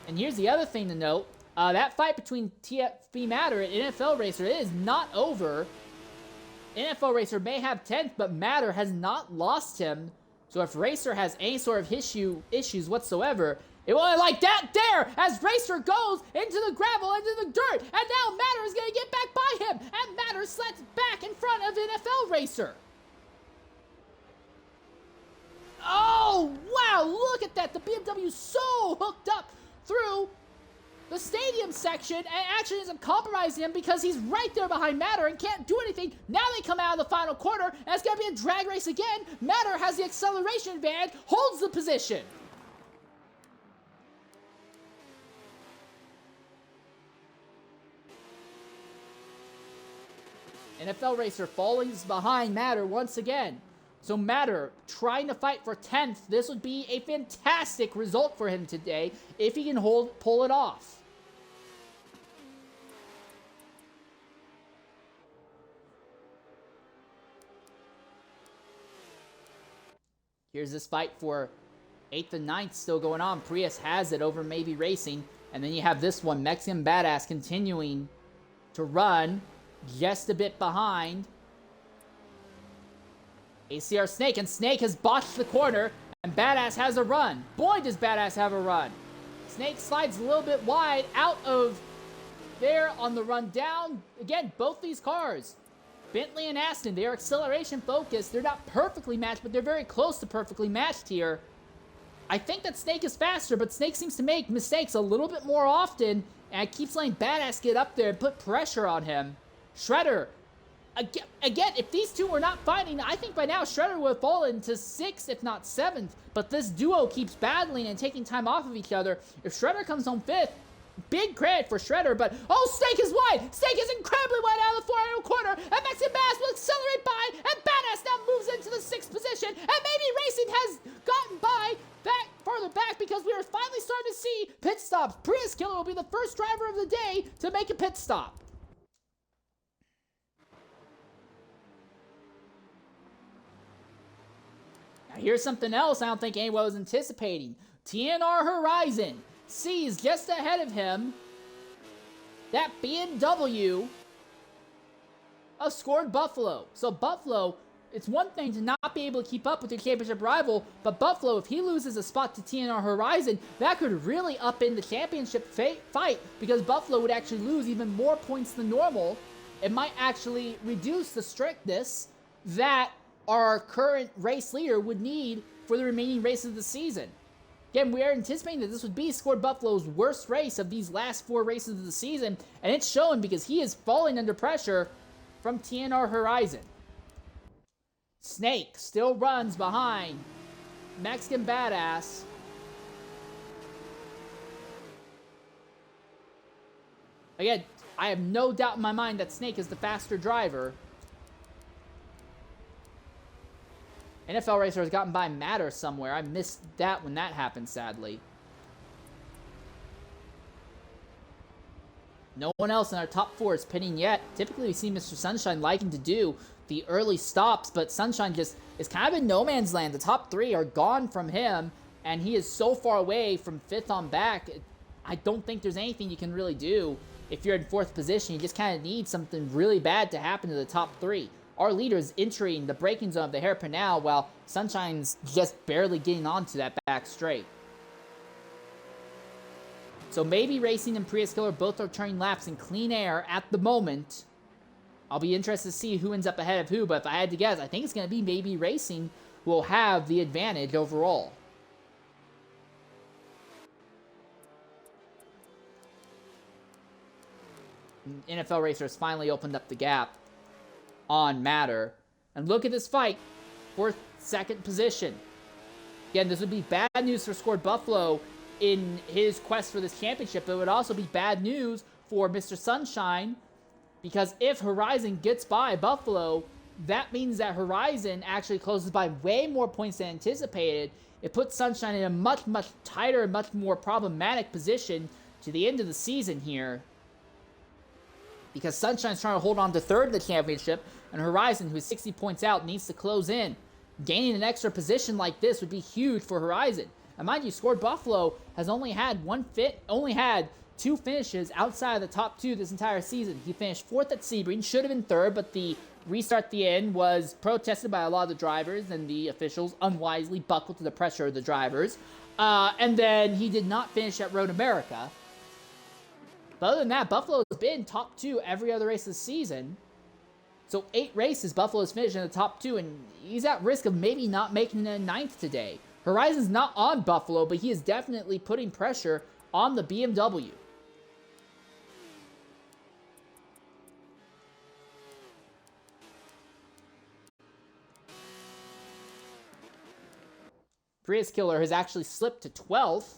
And here's the other thing to note. That fight between TFB Matter and NFL Racer is not over. NFL Racer may have 10th, but Matter has not lost him. So if Racer has any sort of issues whatsoever, it will be like that there as Racer goes into the gravel, into the dirt, and now Matter is going to get back by him, and Matter sleds back in front of NFL Racer. Oh, wow, look at that. The BMW is so hooked up through the stadium section and actually isn't compromising him because he's right there behind Matter and can't do anything. Now they come out of the final corner, and it's going to be a drag race again. Matter has the acceleration advantage, holds the position. NFL Racer falling behind Matter once again. So Matter trying to fight for 10th. This would be a fantastic result for him today if he can pull it off. Here's this fight for 8th and 9th still going on. Prius has it over MabeyRacing. And then you have this one, Mexican Badass, continuing to run just a bit behind ACR Snake, and Snake has botched the corner, and Badass has a run. Boy, does Badass have a run. Snake slides a little bit wide out of there on the run down. Again, both these cars, Bentley and Aston, they are acceleration focused. They're not perfectly matched, but they're very close to perfectly matched here. I think that Snake is faster, but Snake seems to make mistakes a little bit more often, and keeps letting Badass get up there and put pressure on him. Shredder Again, if these two were not fighting, I think by now Shredder would have fallen to 6th, if not 7th. But this duo keeps battling and taking time off of each other. If Shredder comes home 5th, big credit for Shredder, but oh, Snake is wide! Snake is incredibly wide out of the 400 corner, and Mexican Bass will accelerate by, and Badass now moves into the 6th position, and MabeyRacing has gotten by farther back because we are finally starting to see pit stops. Prius Killer will be the first driver of the day to make a pit stop. Now here's something else I don't think anyone was anticipating. TNR Horizon sees just ahead of him that BMW of scored Buffalo. So Buffalo, it's one thing to not be able to keep up with your championship rival, but Buffalo, if he loses a spot to TNR Horizon, that could really up in the championship fight because Buffalo would actually lose even more points than normal. It might actually reduce the strictness that our current race leader would need for the remaining races of the season. Again, we are anticipating that this would be Scored Buffalo's worst race of these last 4 races of the season, and it's showing because he is falling under pressure from TNR Horizon. Snake still runs behind Mexican Badass. Again, I have no doubt in my mind that Snake is the faster driver. NFL Racer has gotten by Matter somewhere. I missed that when that happened, sadly. No one else in our top 4 is pitting yet. Typically, we see Mr. Sunshine liking to do the early stops, but Sunshine just is kind of in no man's land. The top 3 are gone from him, and he is so far away from 5th on back. I don't think there's anything you can really do. If you're in 4th position, you just kind of need something really bad to happen to the top 3. Our leader is entering the braking zone of the hairpin now, while Sunshine's just barely getting onto that back straight. So MabeyRacing and Prius Killer both are turning laps in clean air at the moment. I'll be interested to see who ends up ahead of who, but if I had to guess, I think it's going to be MabeyRacing who will have the advantage overall. NFL Racers finally opened up the gap on Matter. And look at this fight for 2nd position. Again, this would be bad news for Scored Buffalo in his quest for this championship. It would also be bad news for Mr. Sunshine because if Horizon gets by Buffalo, that means that Horizon actually closes by way more points than anticipated. It puts Sunshine in a much, much tighter, much more problematic position to the end of the season here. Because Sunshine's trying to hold on to 3rd of the championship, and Horizon, who is 60 points out, needs to close in. Gaining an extra position like this would be huge for Horizon. And mind you, Scored Buffalo has only had 2 finishes outside of the top 2 this entire season. He finished 4th at Sebring, should have been 3rd, but the restart at the end was protested by a lot of the drivers, and the officials unwisely buckled to the pressure of the drivers. And then he did not finish at Road America. But other than that, Buffalo has been top 2 every other race this season. So 8 races, Buffalo's finished in the top 2, and he's at risk of maybe not making the 9th today. Horizon's not on Buffalo, but he is definitely putting pressure on the BMW. Prius Killer has actually slipped to 12th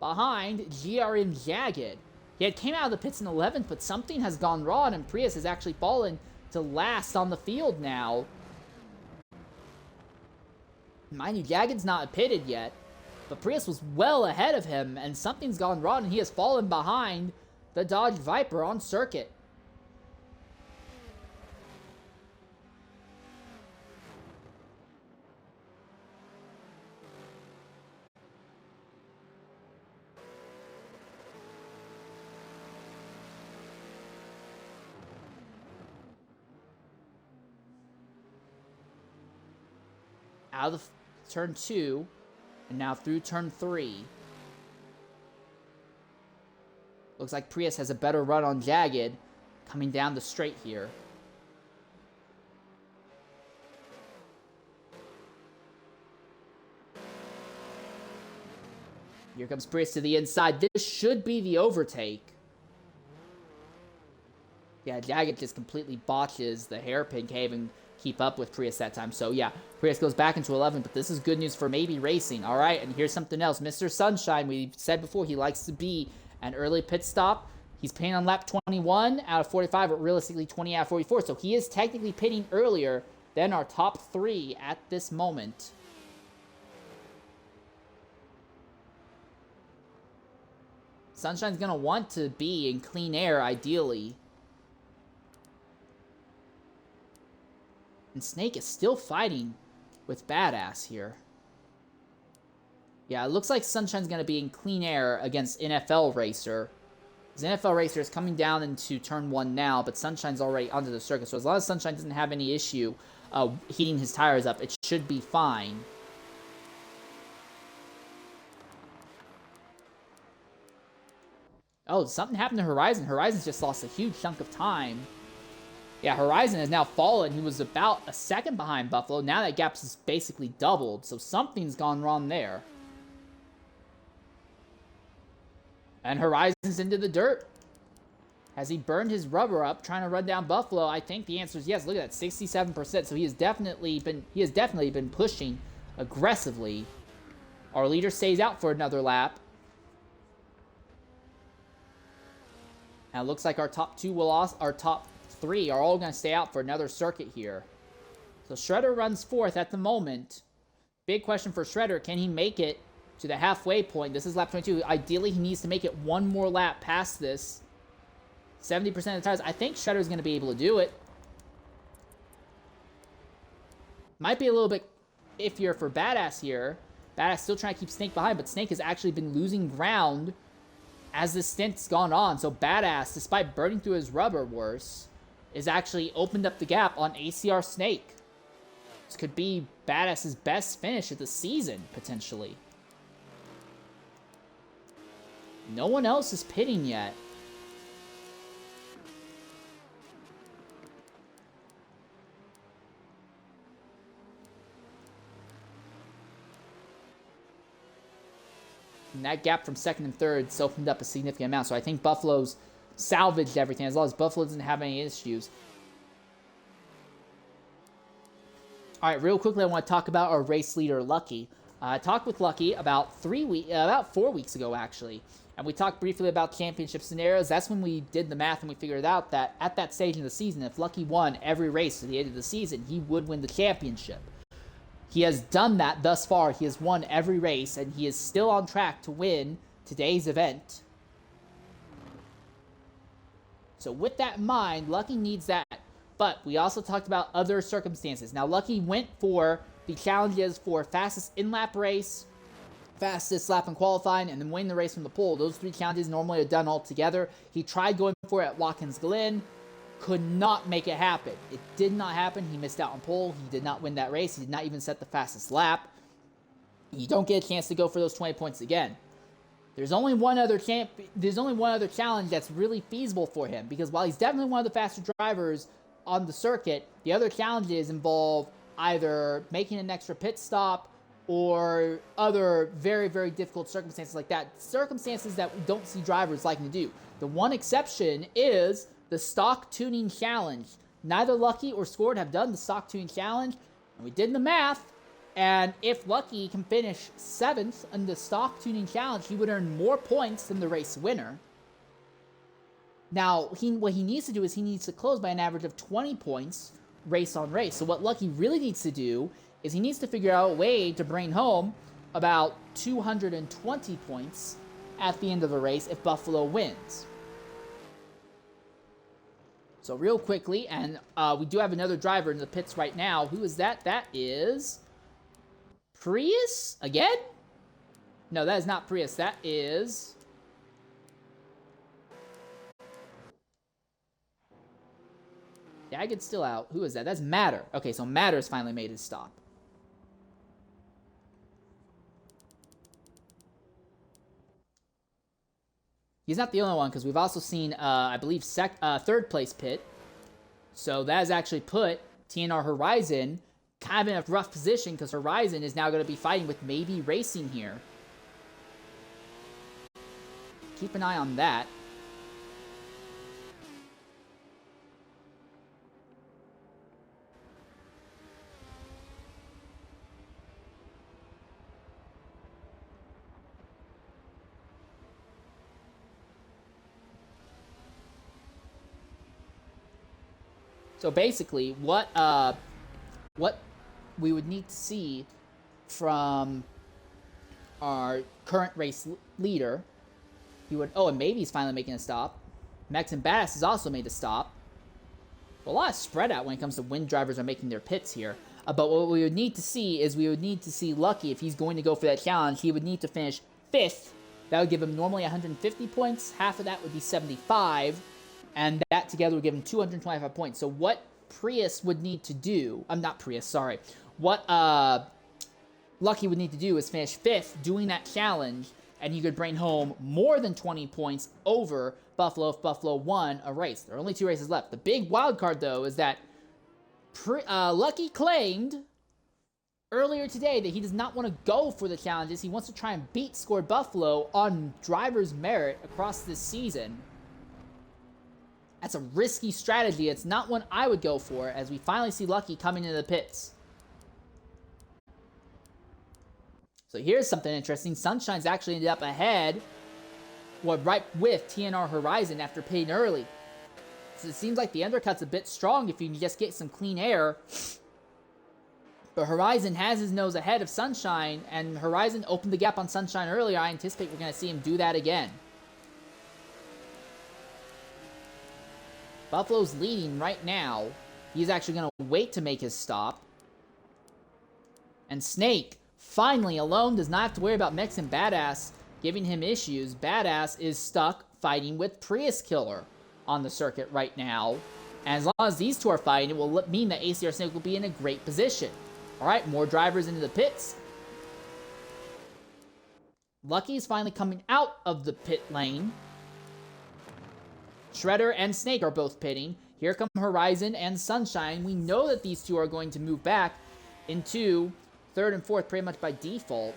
behind GRM Jagged. He had came out of the pits in 11th, but something has gone wrong, and Prius has actually fallen to last on the field now. Mind you, Jagged's not pitted yet, but Prius was well ahead of him, and something's gone wrong, and he has fallen behind the Dodge Viper on circuit. Out of turn 2, and now through turn 3. Looks like Prius has a better run on Jagged, coming down the straight here. Here comes Prius to the inside. This should be the overtake. Yeah, Jagged just completely botches the hairpin. Can't even keep up with Prius that time. So yeah, Prius goes back into 11, but this is good news for MabeyRacing. All right, and here's something else. Mr. Sunshine, we said before, he likes to be an early pit stop. He's pitting on lap 21 out of 45, but realistically 20 out of 44. So he is technically pitting earlier than our top 3 at this moment. Sunshine's going to want to be in clean air, ideally. And Snake is still fighting with Badass here. Yeah, it looks like Sunshine's going to be in clean air against NFL Racer. Because NFL Racer is coming down into turn 1 now, but Sunshine's already onto the circuit. So as long as Sunshine doesn't have any issue heating his tires up, it should be fine. Oh, something happened to Horizon. Horizon's just lost a huge chunk of time. Yeah, Horizon has now fallen. He was about a second behind Buffalo. Now that gap is basically doubled, so something's gone wrong there. And Horizon's into the dirt. Has he burned his rubber up trying to run down Buffalo? I think the answer is yes. Look at that, 67%. So he has definitely been pushing aggressively. Our leader stays out for another lap. And it looks like our top 2 will also, our top 3 are all going to stay out for another circuit here. So Shredder runs 4th at the moment. Big question for Shredder, can he make it to the halfway point? This is lap 22. Ideally, he needs to make it one more lap past this. 70% of the tires. I think Shredder's going to be able to do it. Might be a little bit iffier for Badass here. Badass still trying to keep Snake behind, but Snake has actually been losing ground as this stint's gone on. So Badass, despite burning through his rubber worse, is actually opened up the gap on ACR Snake. This could be Badass's best finish of the season, potentially. No one else is pitting yet. And that gap from 2nd and 3rd has opened up a significant amount. So I think Buffalo's salvaged everything as long as Buffalo doesn't have any issues. All right, real quickly, I want to talk about our race leader, Lucky. I talked with Lucky about 4 weeks ago, actually. And we talked briefly about championship scenarios. That's when we did the math and we figured out that at that stage in the season, if Lucky won every race to the end of the season, he would win the championship. He has done that thus far. He has won every race, and he is still on track to win today's event. So with that in mind, Lucky needs that. But we also talked about other circumstances. Now, Lucky went for the challenges for fastest in-lap race, fastest lap in qualifying, and then winning the race from the pole. Those 3 challenges normally are done all together. He tried going for it at Watkins Glen. Could not make it happen. It did not happen. He missed out on pole. He did not win that race. He did not even set the fastest lap. You don't get a chance to go for those 20 points again. There's only one other challenge that's really feasible for him, because while he's definitely one of the faster drivers on the circuit, the other challenges involve either making an extra pit stop or other very, very difficult circumstances like that. Circumstances that we don't see drivers liking to do. The one exception is the stock tuning challenge. Neither Lucky or Scored have done the stock tuning challenge, and we did the math, and if Lucky can finish 7th in the stock tuning challenge, he would earn more points than the race winner. Now, what he needs to do is he needs to close by an average of 20 points race on race. So what Lucky really needs to do is he needs to figure out a way to bring home about 220 points at the end of the race if Buffalo wins. So real quickly, and we do have another driver in the pits right now. Who is that? That is Prius again? No, that is not Prius. That is Jagged's still out. Who is that? That's Matter. Okay, so Matter's finally made his stop. He's not the only one, because we've also seen, I believe, 3rd place pit. So that has actually put TNR Horizon kind of in a rough position, because Horizon is now going to be fighting with MabeyRacing here. Keep an eye on that. So basically, what we would need to see from our current race leader, he would. Oh, and Mabey's finally making a stop. Max and Badass has also made a stop. A lot of spread out when it comes to when drivers are making their pits here. But what we would need to see is we would need to see Lucky, if he's going to go for that challenge, he would need to finish 5th. That would give him normally 150 points. Half of that would be 75. And that together would give him 225 points. So what Prius would need to do... not Prius, sorry. What Lucky would need to do is finish 5th doing that challenge, and he could bring home more than 20 points over Buffalo if Buffalo won a race. There are only 2 races left. The big wild card, though, is that Lucky claimed earlier today that he does not want to go for the challenges. He wants to try and beat Scored Buffalo on driver's merit across this season. That's a risky strategy. It's not one I would go for, as we finally see Lucky coming into the pits. So here's something interesting. Sunshine's actually ended up ahead, right with TNR Horizon after pitting early. So it seems like the undercut's a bit strong if you can just get some clean air. But Horizon has his nose ahead of Sunshine, and Horizon opened the gap on Sunshine earlier. I anticipate we're going to see him do that again. Buffalo's leading right now. He's actually going to wait to make his stop. And Snake, finally alone, does not have to worry about Mex and Badass giving him issues. Badass is stuck fighting with Prius Killer on the circuit right now. And as long as these two are fighting, it will mean that ACR Snake will be in a great position. Alright, more drivers into the pits. Lucky is finally coming out of the pit lane. Shredder and Snake are both pitting. Here come Horizon and Sunshine. We know that these two are going to move back into 3rd and 4th pretty much by default.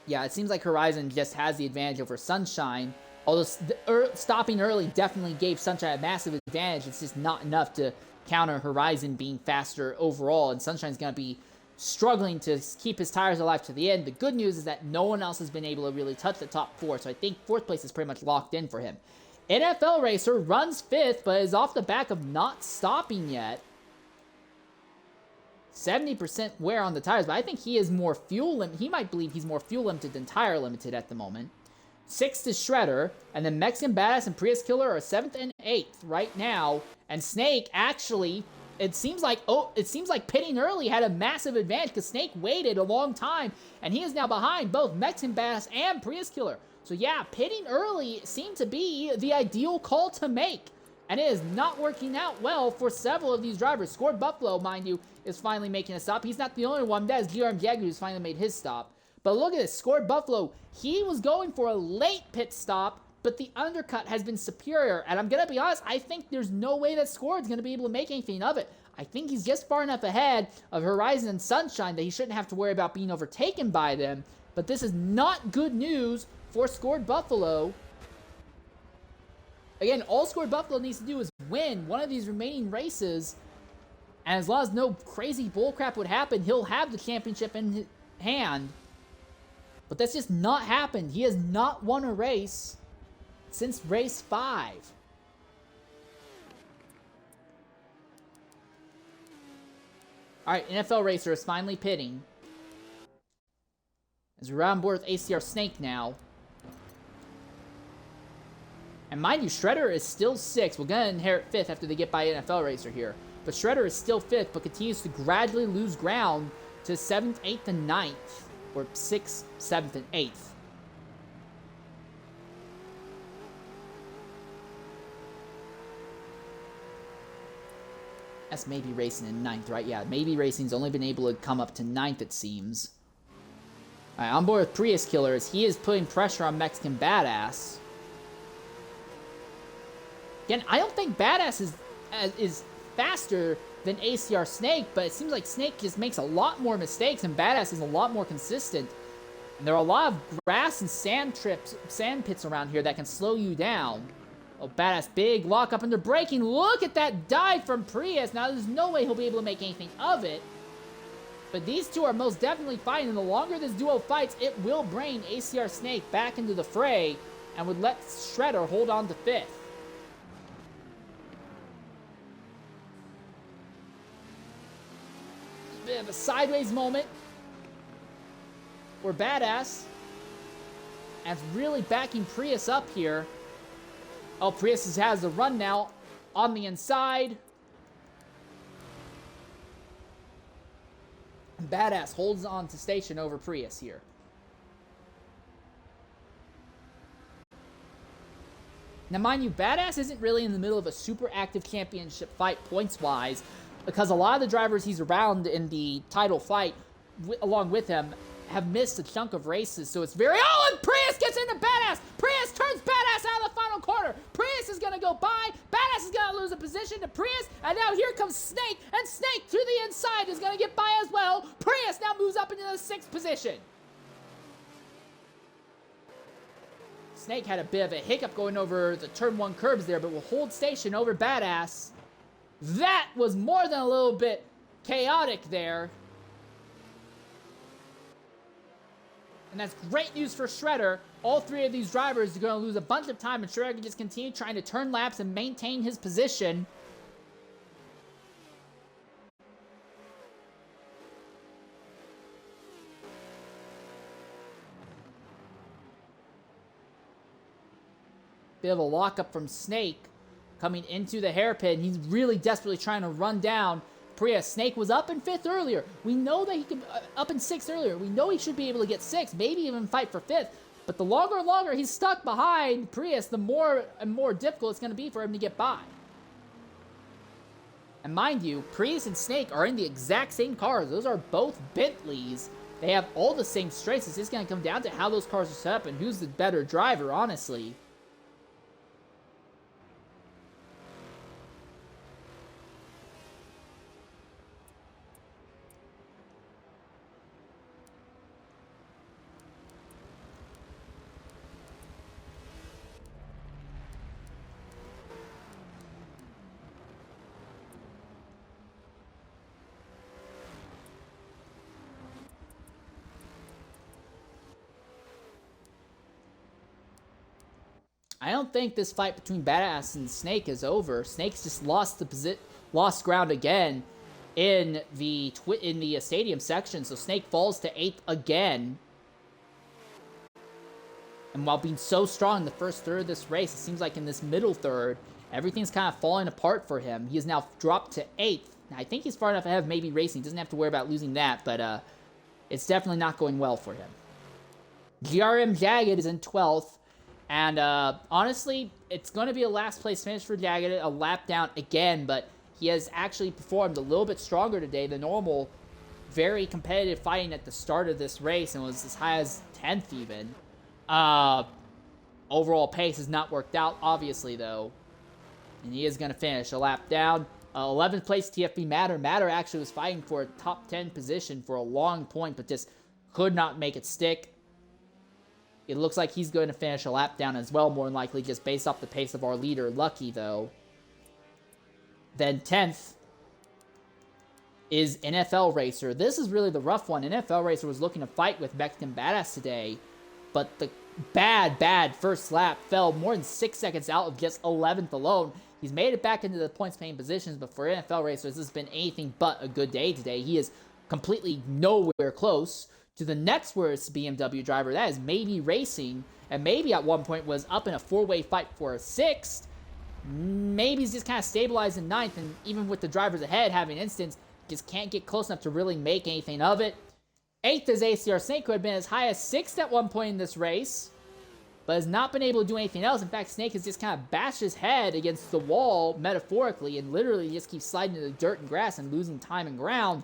Yeah, it seems like Horizon just has the advantage over Sunshine. Although stopping early definitely gave Sunshine a massive advantage. It's just not enough to counter Horizon being faster overall. And Sunshine's going to be struggling to keep his tires alive to the end. The good news is that no one else has been able to really touch the top 4. So I think 4th place is pretty much locked in for him. NFL Racer runs 5th, but is off the back of not stopping yet. 70% wear on the tires, but I think he is more he might believe he's more fuel limited than tire limited at the moment. 6th is Shredder, and then Mexican Badass and Prius Killer are 7th and 8th right now. And Snake actually, it seems like pitting early had a massive advantage because Snake waited a long time, and he is now behind both Mexican Badass and Prius Killer. So yeah, pitting early seemed to be the ideal call to make. And it is not working out well for several of these drivers. Scored Buffalo, mind you, is finally making a stop. He's not the only one. That is GRM Jagged who's finally made his stop. But look at this. Scored Buffalo, he was going for a late pit stop, but the undercut has been superior. And I'm going to be honest, I think there's no way that Scored's going to be able to make anything of it. I think he's just far enough ahead of Horizon and Sunshine that he shouldn't have to worry about being overtaken by them. But this is not good news for Scored Buffalo. Again, all Scored Buffalo needs to do is win one of these remaining races, and as long as no crazy bullcrap would happen, he'll have the championship in his hand. But that's just not happened. He has not won a race since race 5. Alright, NFL Racer is finally pitting. As we're on board with ACR Snake now. And mind you, Shredder is still 6th. We're going to inherit 5th after they get by NFL Racer here. But Shredder is still 5th, but continues to gradually lose ground to 7th, 8th, and 9th. Or 6th, 7th, and 8th. That's MabeyRacing in 9th, right? Yeah, MabeyRacing's only been able to come up to 9th, it seems. Alright, on board with Prius Killer as he is putting pressure on Mexican Badass. Again, I don't think Badass is faster than ACR Snake, but it seems like Snake just makes a lot more mistakes, and Badass is a lot more consistent. And there are a lot of grass and sand pits around here that can slow you down. Oh, Badass, big lock up under braking. Look at that dive from Prius. Now, there's no way he'll be able to make anything of it. But these two are most definitely fighting, and the longer this duo fights, it will bring ACR Snake back into the fray and would let Shredder hold on to 5th. of a sideways moment for Badass. And really backing Prius up here. Oh, Prius has the run now on the inside. Badass holds on to station over Prius here. Now, mind you, Badass isn't really in the middle of a super active championship fight points-wise, because a lot of the drivers he's around in the title fight, along with him, have missed a chunk of races, so it's very... Oh, and Prius gets into Badass! Prius turns Badass out of the final corner! Prius is gonna go by, Badass is gonna lose a position to Prius, and now here comes Snake, and Snake to the inside is gonna get by as well! Prius now moves up into the 6th position! Snake had a bit of a hiccup going over the turn 1 curbs there, but will hold station over Badass. That was more than a little bit chaotic there. And that's great news for Shredder. All 3 of these drivers are going to lose a bunch of time, and Shredder can just continue trying to turn laps and maintain his position. Bit of a lockup from Snake coming into the hairpin. He's really desperately trying to run down Prius. Snake was up in 5th earlier. We know that he could up in 6th earlier. We know he should be able to get 6th, maybe even fight for 5th. But the longer and longer he's stuck behind Prius, the more and more difficult it's going to be for him to get by. And mind you, Prius and Snake are in the exact same cars. Those are both Bentleys. They have all the same strengths. It's just going to come down to how those cars are set up and who's the better driver, honestly. I don't think this fight between Badass and Snake is over. Snake's just lost ground again in the stadium section, so Snake falls to 8th again. And while being so strong in the first third of this race, it seems like in this middle third, everything's kind of falling apart for him. He has now dropped to 8th. Now, I think he's far enough ahead of MabeyRacing. He doesn't have to worry about losing that, but it's definitely not going well for him. GRM Jagged is in 12th. And honestly, it's going to be a last place finish for Jagged, a lap down again, but he has actually performed a little bit stronger today than normal. Very competitive fighting at the start of this race and was as high as 10th even. Overall pace has not worked out, obviously, though. And he is going to finish a lap down. 11th place TFB Matter. Matter actually was fighting for a top 10 position for a long point, but just could not make it stick. It looks like he's going to finish a lap down as well, more than likely, just based off the pace of our leader, Lucky, though. Then 10th is NFL Racer. This is really the rough one. NFL Racer was looking to fight with Mexican Badass today, but the bad first lap fell more than 6 seconds out of just 11th alone. He's made it back into the points-paying positions, but for NFL Racers, this has been anything but a good day today. He is completely nowhere close to the next worst BMW driver. That is MabeyRacing, and Mabey at one point was up in a 4-way fight for a 6th. Mabey's just kind of stabilized in 9th, and even with the drivers ahead having instance, just can't get close enough to really make anything of it. 8th is ACR Snake, who had been as high as 6th at one point in this race, but has not been able to do anything else. In fact, Snake has just kind of bashed his head against the wall, metaphorically, and literally just keeps sliding into the dirt and grass and losing time and ground.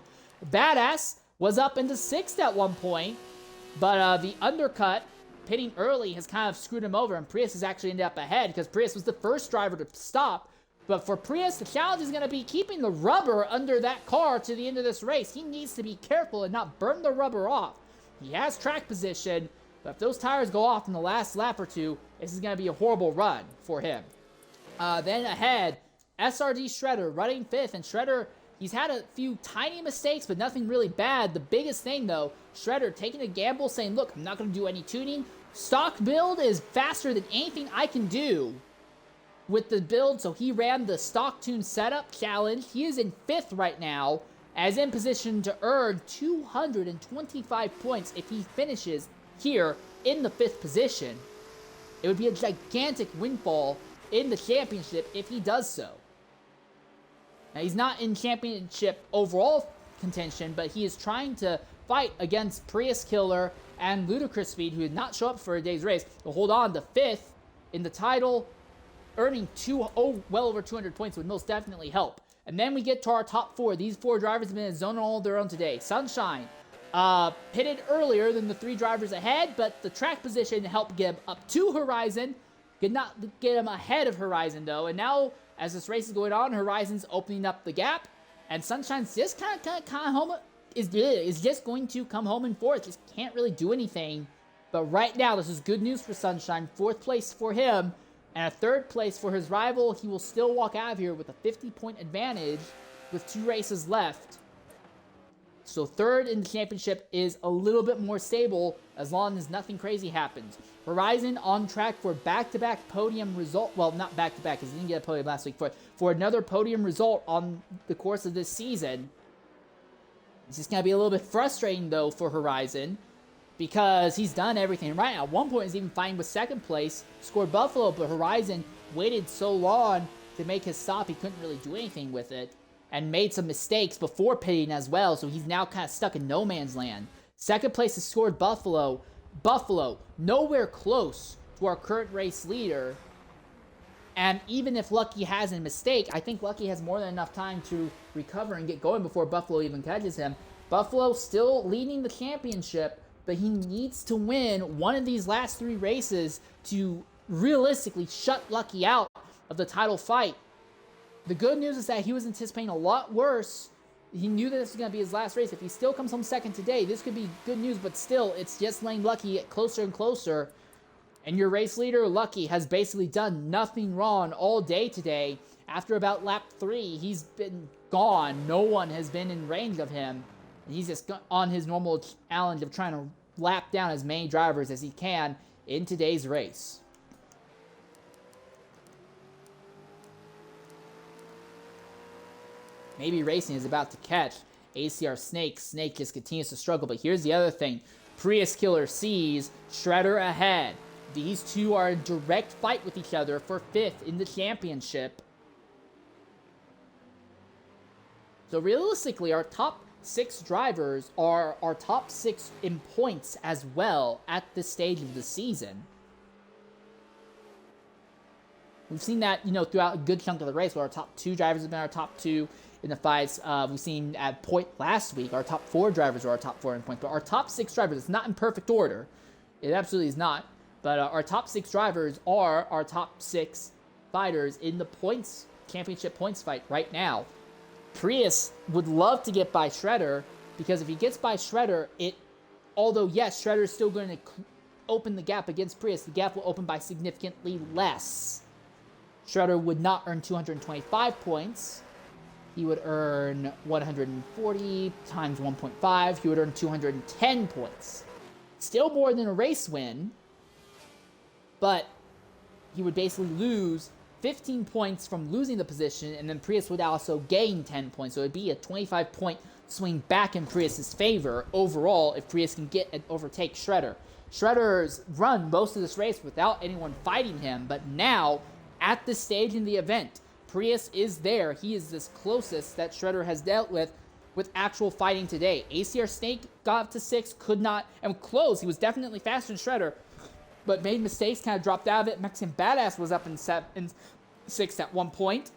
Badass was up into 6th at one point, but the undercut, pitting early, has kind of screwed him over, and Prius has actually ended up ahead, because Prius was the first driver to stop. But for Prius, the challenge is going to be keeping the rubber under that car to the end of this race. He needs to be careful and not burn the rubber off. He has track position, but if those tires go off in the last lap or two, this is going to be a horrible run for him. Then ahead, SRD Shredder running 5th, and Shredder, he's had a few tiny mistakes, but nothing really bad. The biggest thing, though, Shredder taking a gamble, saying, look, I'm not going to do any tuning. Stock build is faster than anything I can do with the build, so he ran the stock tune setup challenge. He is in 5th right now, as in position to earn 225 points if he finishes here in the 5th position. It would be a gigantic windfall in the championship if he does so. Now, he's not in championship overall contention, but he is trying to fight against Prius Killer and Lud1cr0us Speed, who did not show up for a day's race, to hold on to 5th in the title. Earning well over 200 points would most definitely help. And then we get to our top 4. These 4 drivers have been in a zone all their own today. Sunshine pitted earlier than the 3 drivers ahead, but the track position helped get him up to Horizon. Did not get him ahead of Horizon, though. And now, as this race is going on, Horizon's opening up the gap. And Sunshine's just kind of home, is just going to come home in 4th. Just can't really do anything. But right now, this is good news for Sunshine. 4th place for him. And a 3rd place for his rival. He will still walk out of here with a 50-point advantage with 2 races left. So 3rd in the championship is a little bit more stable as long as nothing crazy happens. Horizon on track for back-to-back podium result. Well, not back-to-back because he didn't get a podium last week. For another podium result on the course of this season. It's just going to be a little bit frustrating, though, for Horizon, because he's done everything right. At one point, he's even fighting with 2nd place, scored Buffalo, but Horizon waited so long to make his stop, he couldn't really do anything with it, and made some mistakes before pitting as well, so he's now kind of stuck in no man's land. 2nd place has scored Buffalo. Buffalo, nowhere close to our current race leader, and even if Lucky has a mistake, I think Lucky has more than enough time to recover and get going before Buffalo even catches him. Buffalo still leading the championship, but he needs to win one of these last 3 races to realistically shut Lucky out of the title fight. The good news is that he was anticipating a lot worse. He knew that this was going to be his last race. If he still comes home 2nd today, this could be good news, but still, it's just letting Lucky get closer and closer. And your race leader, Lucky, has basically done nothing wrong all day today. After about lap 3, he's been gone. No one has been in range of him. He's just on his normal challenge of trying to lap down as many drivers as he can in today's race. MabeyRacing is about to catch ACR Snake. Snake just continues to struggle, but here's the other thing. Prius Killer sees Shredder ahead. These 2 are in direct fight with each other for 5th in the championship. So realistically, our top 6 drivers are our top 6 in points as well at this stage of the season. We've seen that, throughout a good chunk of the race, where our top 2 drivers have been our top 2 in the fights. We've seen at point last week, our top 4 drivers are our top 4 in points. But our top 6 drivers, it's not in perfect order. It absolutely is not. But our top 6 drivers are our top 6 fighters in the points, championship points fight right now. Prius would love to get by Shredder, because if he gets by Shredder, although yes, Shredder is still going to open the gap against Prius, the gap will open by significantly less. Shredder would not earn 225 points. He would earn 140 times 1.5. He would earn 210 points. Still more than a race win, but he would basically lose 15 points from losing the position, and then Prius would also gain 10 points. So it would be a 25-point swing back in Prius's favor overall if Prius can get and overtake Shredder. Shredder's run most of this race without anyone fighting him, but now, at this stage in the event, Prius is there. He is this closest that Shredder has dealt with actual fighting today. ACR Snake got up to 6, could not, and close. He was definitely faster than Shredder, but made mistakes, kind of dropped out of it. Mexican Badass was up in 6 at one point,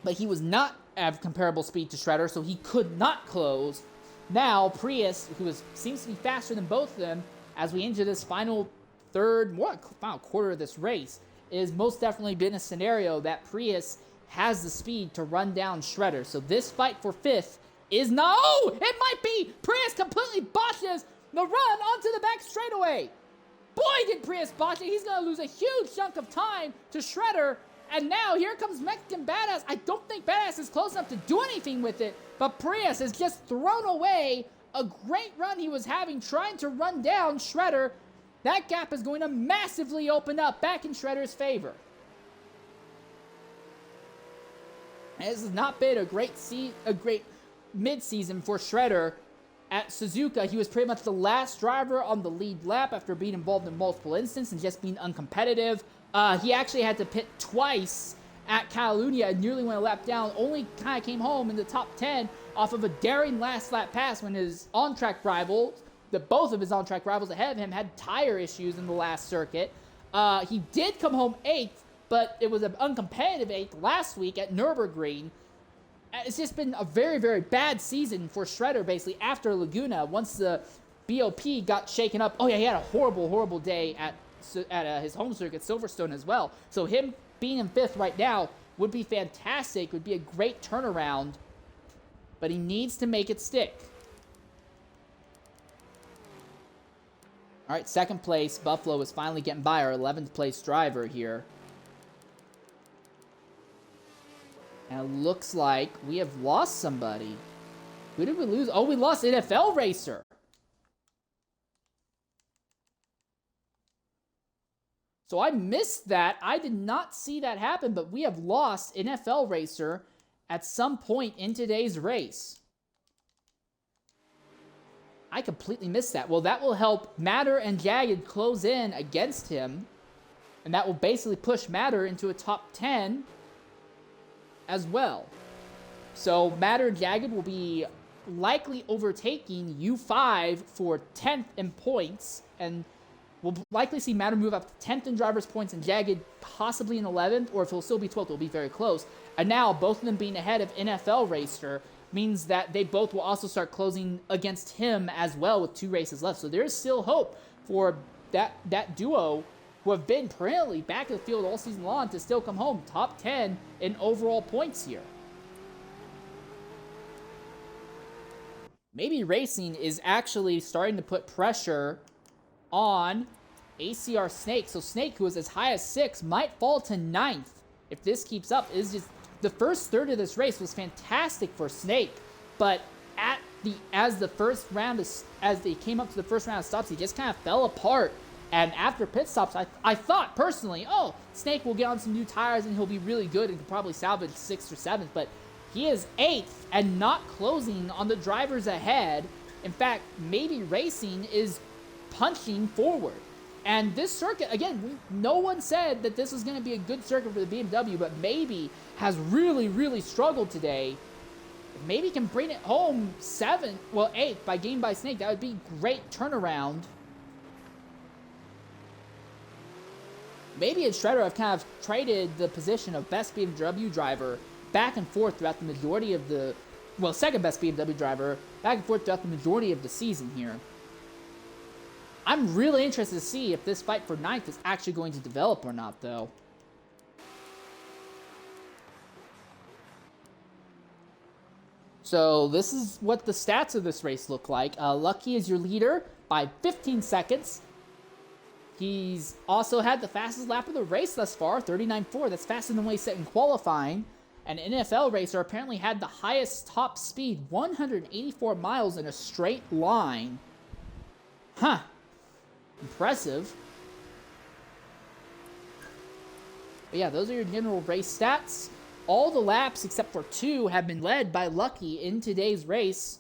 but he was not at comparable speed to Shredder, so he could not close. Now, Prius, who seems to be faster than both of them, as we enter this final quarter of this race, is most definitely been a scenario that Prius has the speed to run down Shredder. So this fight for 5th is no! It might be! Prius completely botches the run onto the back straightaway. Boy, did Prius botch it. He's going to lose a huge chunk of time to Shredder. And now here comes Mexican Badass. I don't think Badass is close enough to do anything with it, but Prius has just thrown away a great run he was having trying to run down Shredder. That gap is going to massively open up back in Shredder's favor. This has not been a great mid-season for Shredder at Suzuka, he was pretty much the last driver on the lead lap after being involved in multiple instances and just being uncompetitive. He actually had to pit twice at Catalunya and nearly went a lap down, only kind of came home in the top 10 off of a daring last lap pass when his on-track rivals, both of his on-track rivals ahead of him, had tire issues in the last circuit. He did come home 8th, but it was an uncompetitive 8th last week at Nürburgring. It's just been a very, very bad season for Shredder, basically, after Laguna. Once the BOP got shaken up, oh yeah, he had a horrible, horrible day at his home circuit, Silverstone, as well. So him being in 5th right now would be fantastic, would be a great turnaround, but he needs to make it stick. All right, 2nd place, Buffalo is finally getting by our 11th place driver here. And it looks like we have lost somebody. Who did we lose? Oh, we lost NFL Racer. So I missed that. I did not see that happen, but we have lost NFL Racer at some point in today's race. I completely missed that. Well, that will help Matter and Jagged close in against him. And that will basically push Matter into a top 10 as well. So Matter and Jagged will be likely overtaking U5 for 10th in points. And we'll likely see Matter move up to 10th in driver's points and Jagged possibly in 11th. Or if he'll still be 12th, it'll be very close. And now both of them being ahead of NFL Racer means that they both will also start closing against him as well with 2 races left. So there's still hope for that duo who have been perennially back in the field all season long to still come home top 10 in overall points here. MabeyRacing is actually starting to put pressure on ACR Snake. So Snake, who was as high as 6, might fall to 9th if this keeps up. Is just the first third of this race was fantastic for Snake, but as they came up to the first round of stops, he just kind of fell apart. And after pit stops, I thought personally, oh, Snake will get on some new tires and he'll be really good and could probably salvage 6th or 7th, but he is 8th and not closing on the drivers ahead. In fact, MabeyRacing is punching forward. And this circuit, again, no one said that this was going to be a good circuit for the BMW, but Mabey has really, really struggled today. If Mabey can bring it home 8th by game by Snake, that would be great turnaround. Mabey and Shredder have kind of traded the position of best BMW driver back and forth throughout the majority of second best BMW driver, back and forth throughout the majority of the season here. I'm really interested to see if this fight for 9th is actually going to develop or not, though. So this is what the stats of this race look like. Lucky is your leader by 15 seconds. He's also had the fastest lap of the race thus far, 39.4. That's faster than what he set in qualifying. And NFL Racer apparently had the highest top speed, 184 miles in a straight line. Huh. Impressive. But yeah, those are your general race stats. All the laps, except for 2, have been led by Lucky in today's race.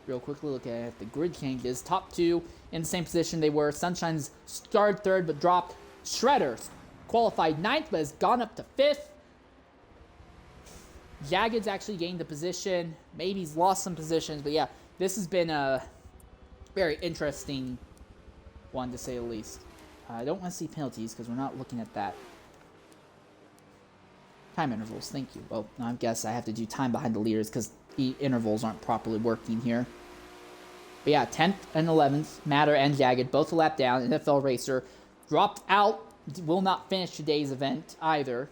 Real quickly look at the grid changes. Top 2 in the same position they were. Sunshine's started 3rd but dropped. Shredder qualified 9th but has gone up to 5th. Jagged's actually gained a position. Mabey's lost some positions. But yeah, this has been a very interesting one to say the least. I don't want to see penalties because we're not looking at that. Time intervals, thank you. Well, I guess I have to do time behind the leaders because the intervals aren't properly working here. But yeah, 10th and 11th, Matter and Jagged, both a lap down. NFL Racer dropped out, will not finish today's event either.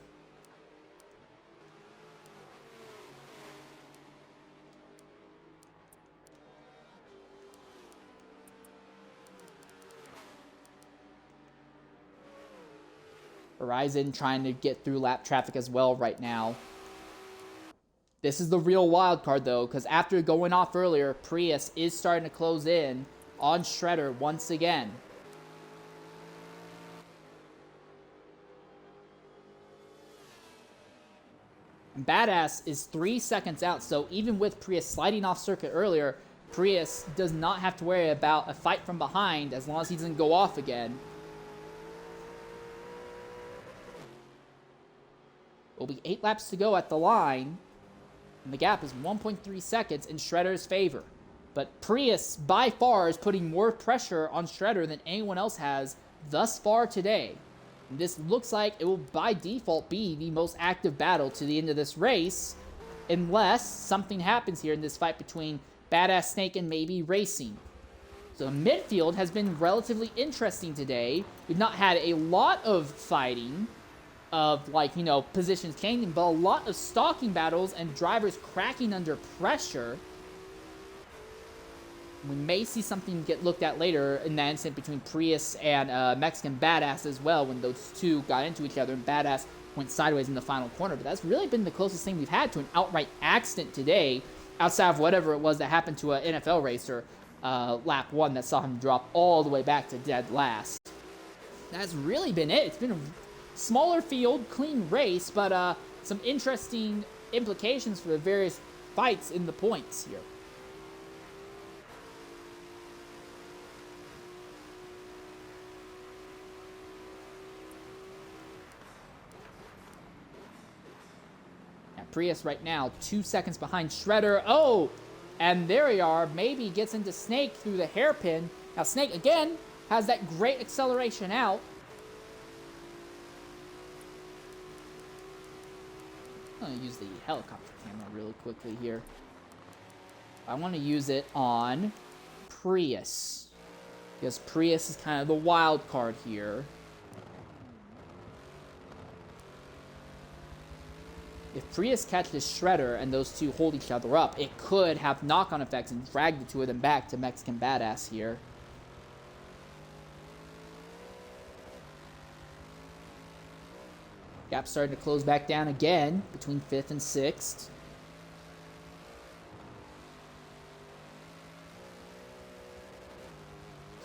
Horizon trying to get through lap traffic as well right now. This is the real wild card, though, because after going off earlier, Prius is starting to close in on Shredder once again. Badass is 3 seconds out, so even with Prius sliding off circuit earlier, Prius does not have to worry about a fight from behind as long as he doesn't go off again. Will be 8 laps to go at the line, and the gap is 1.3 seconds in Shredder's favor. But Prius, by far, is putting more pressure on Shredder than anyone else has thus far today. And this looks like it will, by default, be the most active battle to the end of this race, unless something happens here in this fight between Badass Snake and MabeyRacing. So midfield has been relatively interesting today. We've not had a lot of fighting of, like, you know, positions changing, but a lot of stalking battles and drivers cracking under pressure. We may see something get looked at later in that incident between Prius and Mexican Badass as well, when those two got into each other and Badass went sideways in the final corner. But that's really been the closest thing we've had to an outright accident today, outside of whatever it was that happened to an NFL racer lap 1 that saw him drop all the way back to dead last. That's really been it. It's been a smaller field, clean race, but some interesting implications for the various fights in the points here. Prius right now 2 seconds behind Shredder. Oh, and there we are. Maybe gets into Snake through the hairpin. Now Snake again has that great acceleration out. I'm going to use the helicopter camera really quickly here. I want to use it on Prius, because Prius is kind of the wild card here. If Prius catches Shredder and those two hold each other up, it could have knock-on effects and drag the two of them back to Mexican Badass here. Gap starting to close back down again between 5th and 6th.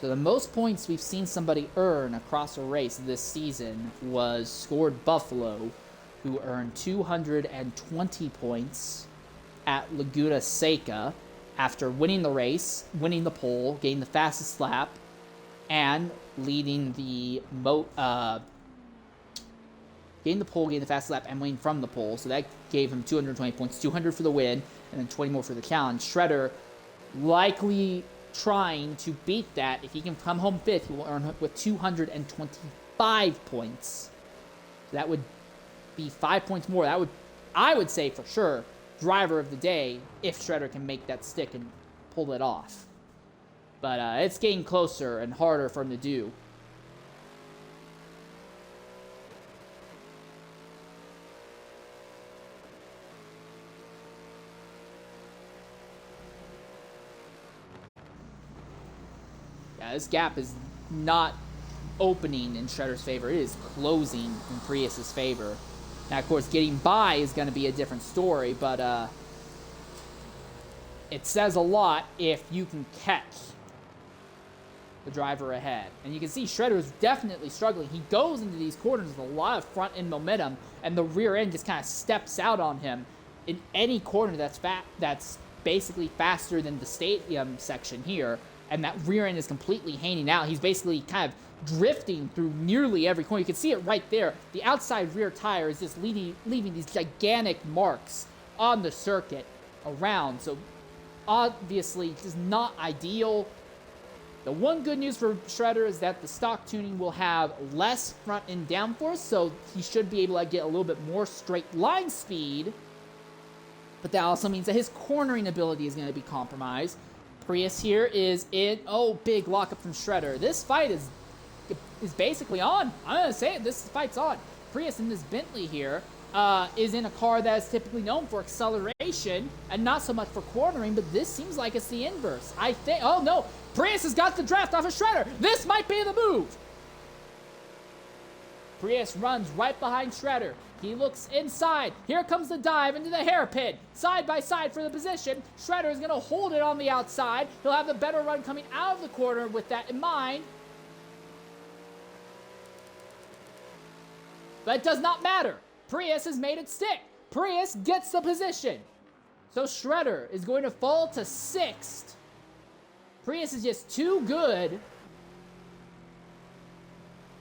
So the most points we've seen somebody earn across a race this season was Scored Buffalo, who earned 220 points at Laguna Seca after winning the race, winning the pole, getting the fastest lap, and leading the getting the pole, getting the fastest lap, and winning from the pole. So that gave him 220 points, 200 for the win, and then 20 more for the challenge. Shredder likely trying to beat that. If he can come home 5th, he will earn with 225 points. So that would be 5 points more. That would, I would say for sure, driver of the day if Shredder can make that stick and pull it off. But it's getting closer and harder for him to do. Yeah, this gap is not opening in Shredder's favor. It is closing in Prius's favor. Now, of course, getting by is going to be a different story, but it says a lot if you can catch the driver ahead. And you can see Shredder is definitely struggling. He goes into these corners with a lot of front end momentum, and the rear end just kind of steps out on him in any corner that's basically faster than the stadium section here. And that rear end is completely hanging out. He's basically kind of drifting through nearly every corner. You can see it right there. The outside rear tire is just leaving these gigantic marks on the circuit around. So obviously, just not ideal. The one good news for Shredder is that the stock tuning will have less front end downforce, so he should be able to get a little bit more straight line speed. But that also means that his cornering ability is going to be compromised. Prius here is in. Oh, big lockup from Shredder. This fight is basically on. I'm going to say it. This fight's on. Prius in this Bentley here is in a car that is typically known for acceleration and not so much for cornering, but this seems like it's the inverse. I think. Oh, no. Prius has got the draft off of Shredder. This might be the move. Prius runs right behind Shredder. He looks inside. Here comes the dive into the hairpin. Side by side for the position. Shredder is going to hold it on the outside. He'll have the better run coming out of the corner with that in mind. But it does not matter. Prius has made it stick. Prius gets the position. So Shredder is going to fall to 6th. Prius is just too good.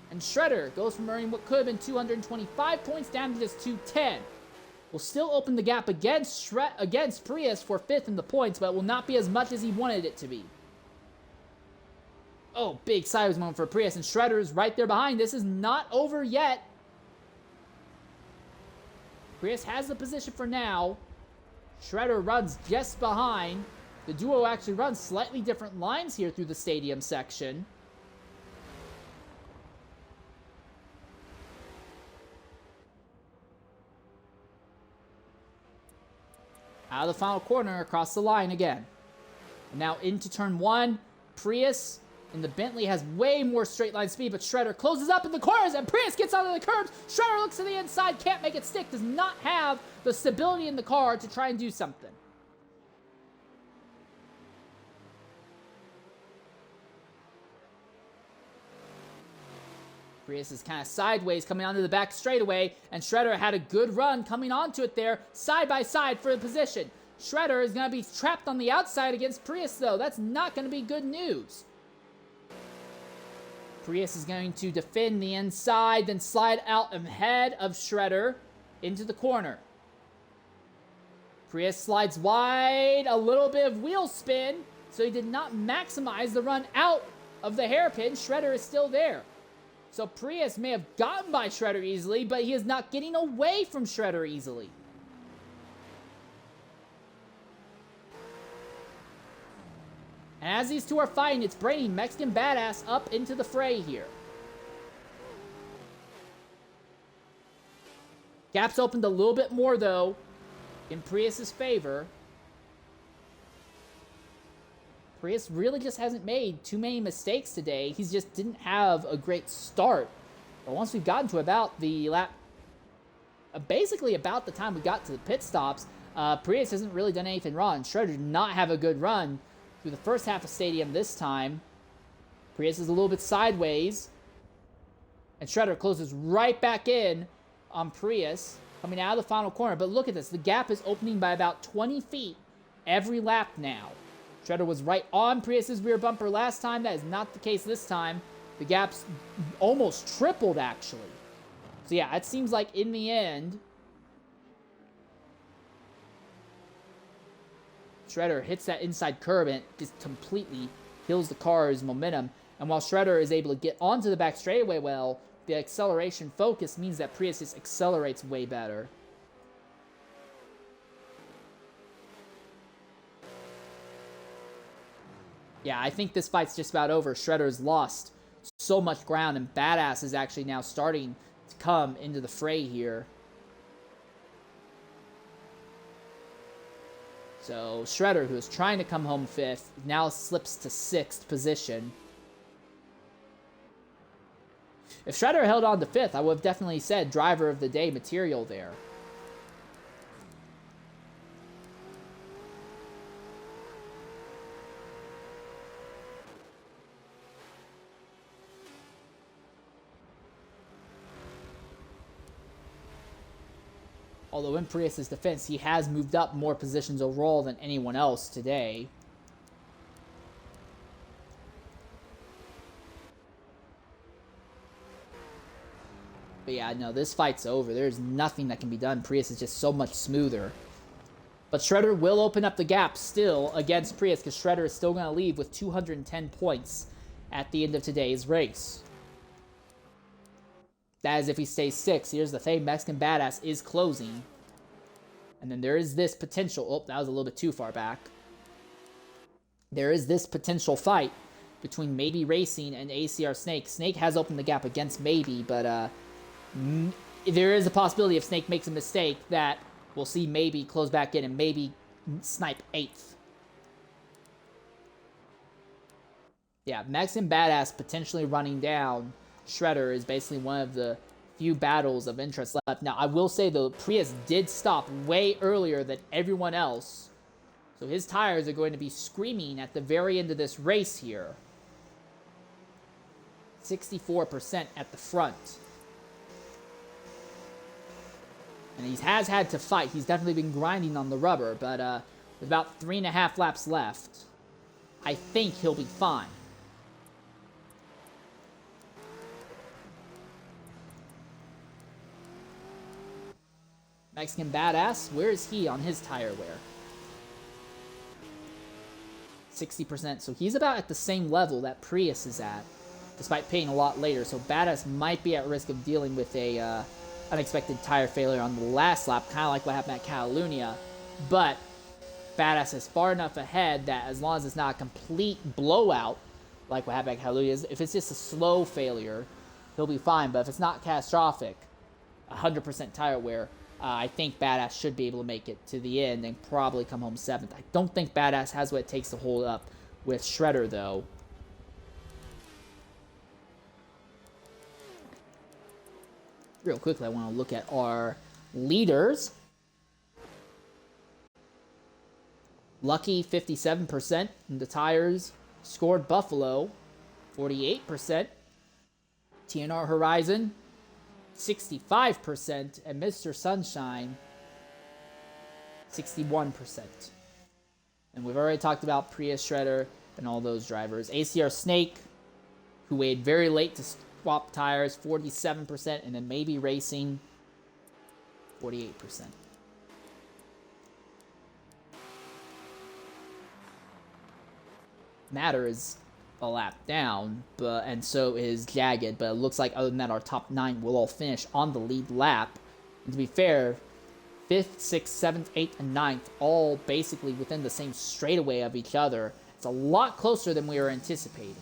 And Shredder goes from earning what could have been 225 points down to just 210. Will still open the gap against Prius for 5th in the points, but will not be as much as he wanted it to be. Oh, big sideways moment for Prius, and Shredder is right there behind. This is not over yet. Prius has the position for now. Shredder runs just behind. The duo actually runs slightly different lines here through the stadium section. Out of the final corner, across the line again. And now into turn 1. Prius in the Bentley has way more straight line speed, but Shredder closes up in the corners, and Prius gets onto the curbs. Shredder looks to the inside, can't make it stick, does not have the stability in the car to try and do something. Prius is kind of sideways coming onto the back straightaway, and Shredder had a good run coming onto it there, side by side for the position. Shredder is going to be trapped on the outside against Prius, though. That's not going to be good news. Prius is going to defend the inside, then slide out ahead of Shredder into the corner. Prius slides wide, a little bit of wheel spin, so he did not maximize the run out of the hairpin. Shredder is still there. So Prius may have gotten by Shredder easily, but he is not getting away from Shredder easily. And as these two are fighting, it's bringing Mexican Badass up into the fray here. Gap's opened a little bit more, though, in Prius's favor. Prius really just hasn't made too many mistakes today. He just didn't have a great start. But once we've gotten to about the lap, basically about the time we got to the pit stops, Prius hasn't really done anything wrong. Shredder did not have a good run through the first half of stadium this time. Prius is a little bit sideways. And Shredder closes right back in on Prius, coming out of the final corner. But look at this. The gap is opening by about 20 feet every lap now. Shredder was right on Prius's rear bumper last time. That is not the case this time. The gap's almost tripled, actually. So yeah, it seems like in the end, Shredder hits that inside curb and it just completely kills the car's momentum. And while Shredder is able to get onto the back straightaway well, the acceleration focus means that Prius just accelerates way better. Yeah, I think this fight's just about over. Shredder's lost so much ground, and Badass is actually now starting to come into the fray here. So Shredder, who is trying to come home 5th, now slips to 6th position. If Shredder held on to 5th, I would have definitely said driver of the day material there. Although in Prius's defense, he has moved up more positions overall than anyone else today. But yeah, no, this fight's over. There's nothing that can be done. Prius is just so much smoother. But Shredder will open up the gap still against Prius, because Shredder is still going to leave with 210 points at the end of today's race. That is if he stays 6th. Here's the thing. Mexican Badass is closing. And then there is this potential... Oh, that was a little bit too far back. There is this potential fight between MabeyRacing and ACR Snake. Snake has opened the gap against Mabey, but there is a possibility if Snake makes a mistake that we'll see Mabey close back in and Mabey snipe 8th. Yeah, Mexican Badass potentially running down Shredder is basically one of the few battles of interest left. Now, I will say, though, Prius did stop way earlier than everyone else. So his tires are going to be screaming at the very end of this race here. 64% at the front. And he has had to fight. He's definitely been grinding on the rubber, but with about 3.5 laps left, I think he'll be fine. Mexican Badass, where is he on his tire wear? 60%, so he's about at the same level that Prius is at, despite paying a lot later, so Badass might be at risk of dealing with a unexpected tire failure on the last lap, kind of like what happened at Catalunya, but Badass is far enough ahead that as long as it's not a complete blowout, like what happened at Catalunya, if it's just a slow failure, he'll be fine, but if it's not catastrophic, 100% tire wear, I think Badass should be able to make it to the end and probably come home 7th. I don't think Badass has what it takes to hold up with Shredder, though. Real quickly, I want to look at our leaders. Lucky, 57%. And the tires scored Buffalo, 48%. TNR Horizon, 65%, and Mr. Sunshine, 61%. And we've already talked about Prius Shredder and all those drivers. ACR Snake, who waited very late to swap tires, 47%, and then MabeyRacing, 48%. Matter is a lap down, and so is Jagged, but it looks like other than that, our top 9 will all finish on the lead lap. And to be fair, 5th, 6th, 7th, 8th, and 9th, all basically within the same straightaway of each other. It's a lot closer than we were anticipating.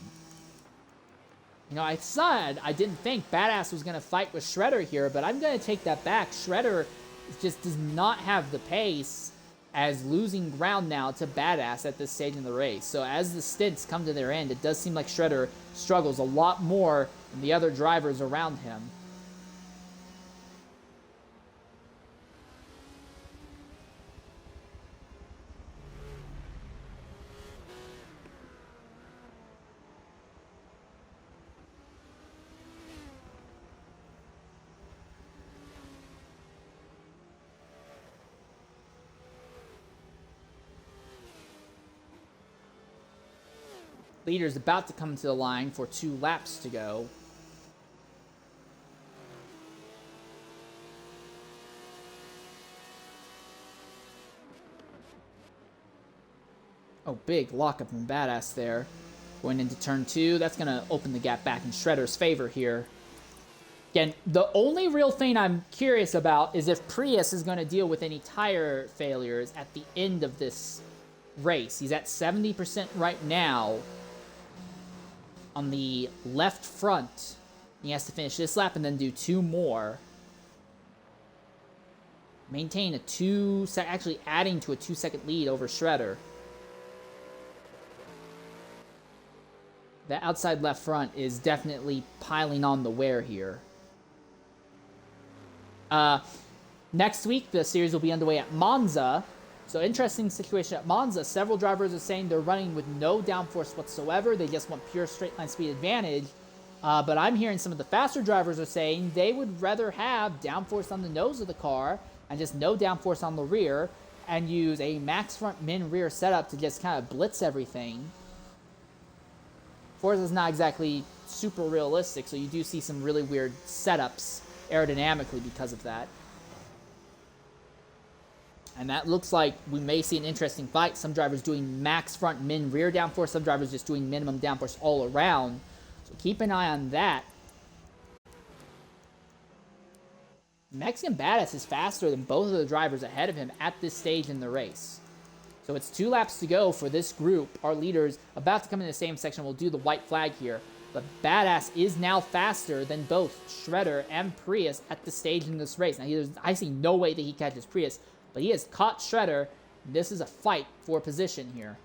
You know, I said I didn't think Badass was going to fight with Shredder here, but I'm going to take that back. Shredder just does not have the pace as losing ground now to Badass at this stage in the race. So as the stints come to their end, it does seem like Shredder struggles a lot more than the other drivers around him. Leader's about to come to the line for 2 laps to go. Oh, big lockup from Badass there. Going into turn 2, that's going to open the gap back in Shredder's favor here. Again, the only real thing I'm curious about is if Prius is going to deal with any tire failures at the end of this race. He's at 70% right now on the left front. He has to finish this lap and then do 2 more. Maintain a actually adding to a 2-second lead over Shredder. The outside left front is definitely piling on the wear here. Next week, the series will be underway at Monza. So interesting situation at Monza. Several drivers are saying they're running with no downforce whatsoever. They just want pure straight line speed advantage. But I'm hearing some of the faster drivers are saying they would rather have downforce on the nose of the car and just no downforce on the rear and use a max front min rear setup to just kind of blitz everything. Forza is not exactly super realistic, so you do see some really weird setups aerodynamically because of that. And that looks like we may see an interesting fight. Some drivers doing max front min rear downforce, some drivers just doing minimum downforce all around. So keep an eye on that. Mexican Badass is faster than both of the drivers ahead of him at this stage in the race. So it's 2 laps to go for this group. Our leaders about to come in the same section. We'll do the white flag here. But Badass is now faster than both Shredder and Prius at this stage in this race. Now, I see no way that he catches Prius, but he has caught Shredder. This is a fight for position here.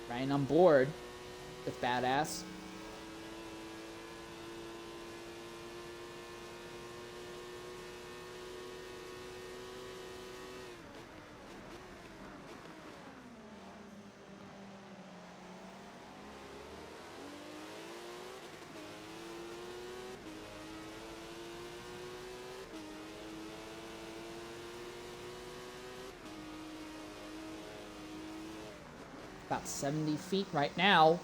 Ryan on board with Badass. about 70 feet right now.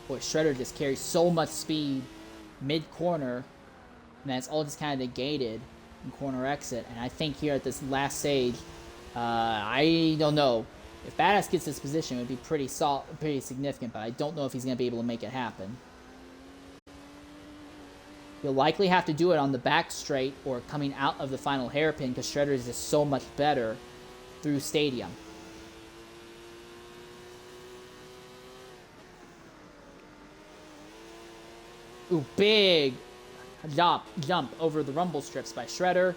Boy, Shredder just carries so much speed mid-corner, and that's all just kind of negated in corner exit. And I think here at this last stage, I don't know. If Badass gets this position, it would be pretty significant, but I don't know if he's going to be able to make it happen. He'll likely have to do it on the back straight or coming out of the final hairpin because Shredder is just so much better through Stadium. Ooh, big jump over the rumble strips by Shredder.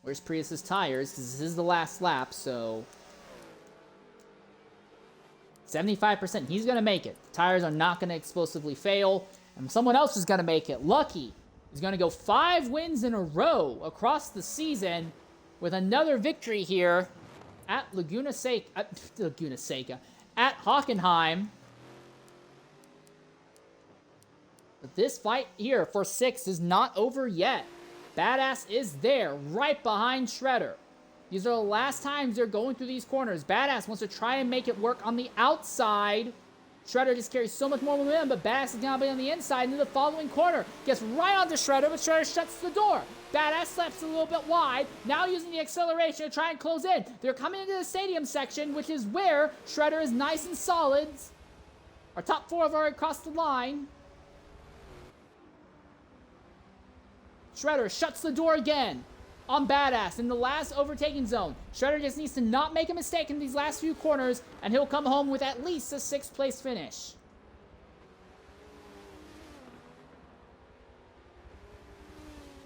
Where's Prius's tires? Because this is the last lap, so 75%. He's going to make it. The tires are not going to explosively fail, and someone else is going to make it. Lucky is going to go 5 wins in a row across the season with another victory here at Laguna Seca, at Hockenheim. But this fight here for 6 is not over yet. Badass is there, right behind Shredder. These are the last times they're going through these corners. Badass wants to try and make it work on the outside. Shredder just carries so much more momentum, but Badass is going to be on the inside into the following corner. Gets right onto Shredder, but Shredder shuts the door. Badass slaps a little bit wide, now using the acceleration to try and close in. They're coming into the stadium section, which is where Shredder is nice and solid. Our top 4 have already crossed the line. Shredder shuts the door again on Badass in the last overtaking zone. Shredder just needs to not make a mistake in these last few corners, and he'll come home with at least a 6th place finish.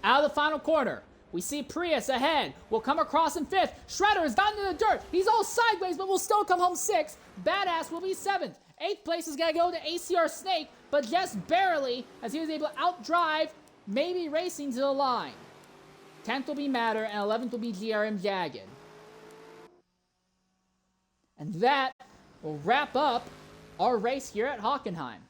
Out of the final corner, we see Prius ahead. Will come across in 5th. Shredder has gotten to the dirt. He's all sideways, but will still come home 6th. Badass will be 7th. 8th place is going to go to ACR Snake, but just barely, as he was able to outdrive MabeyRacing to the line. 10th will be Matter, and 11th will be GRM Jagged. And that will wrap up our race here at Hockenheim.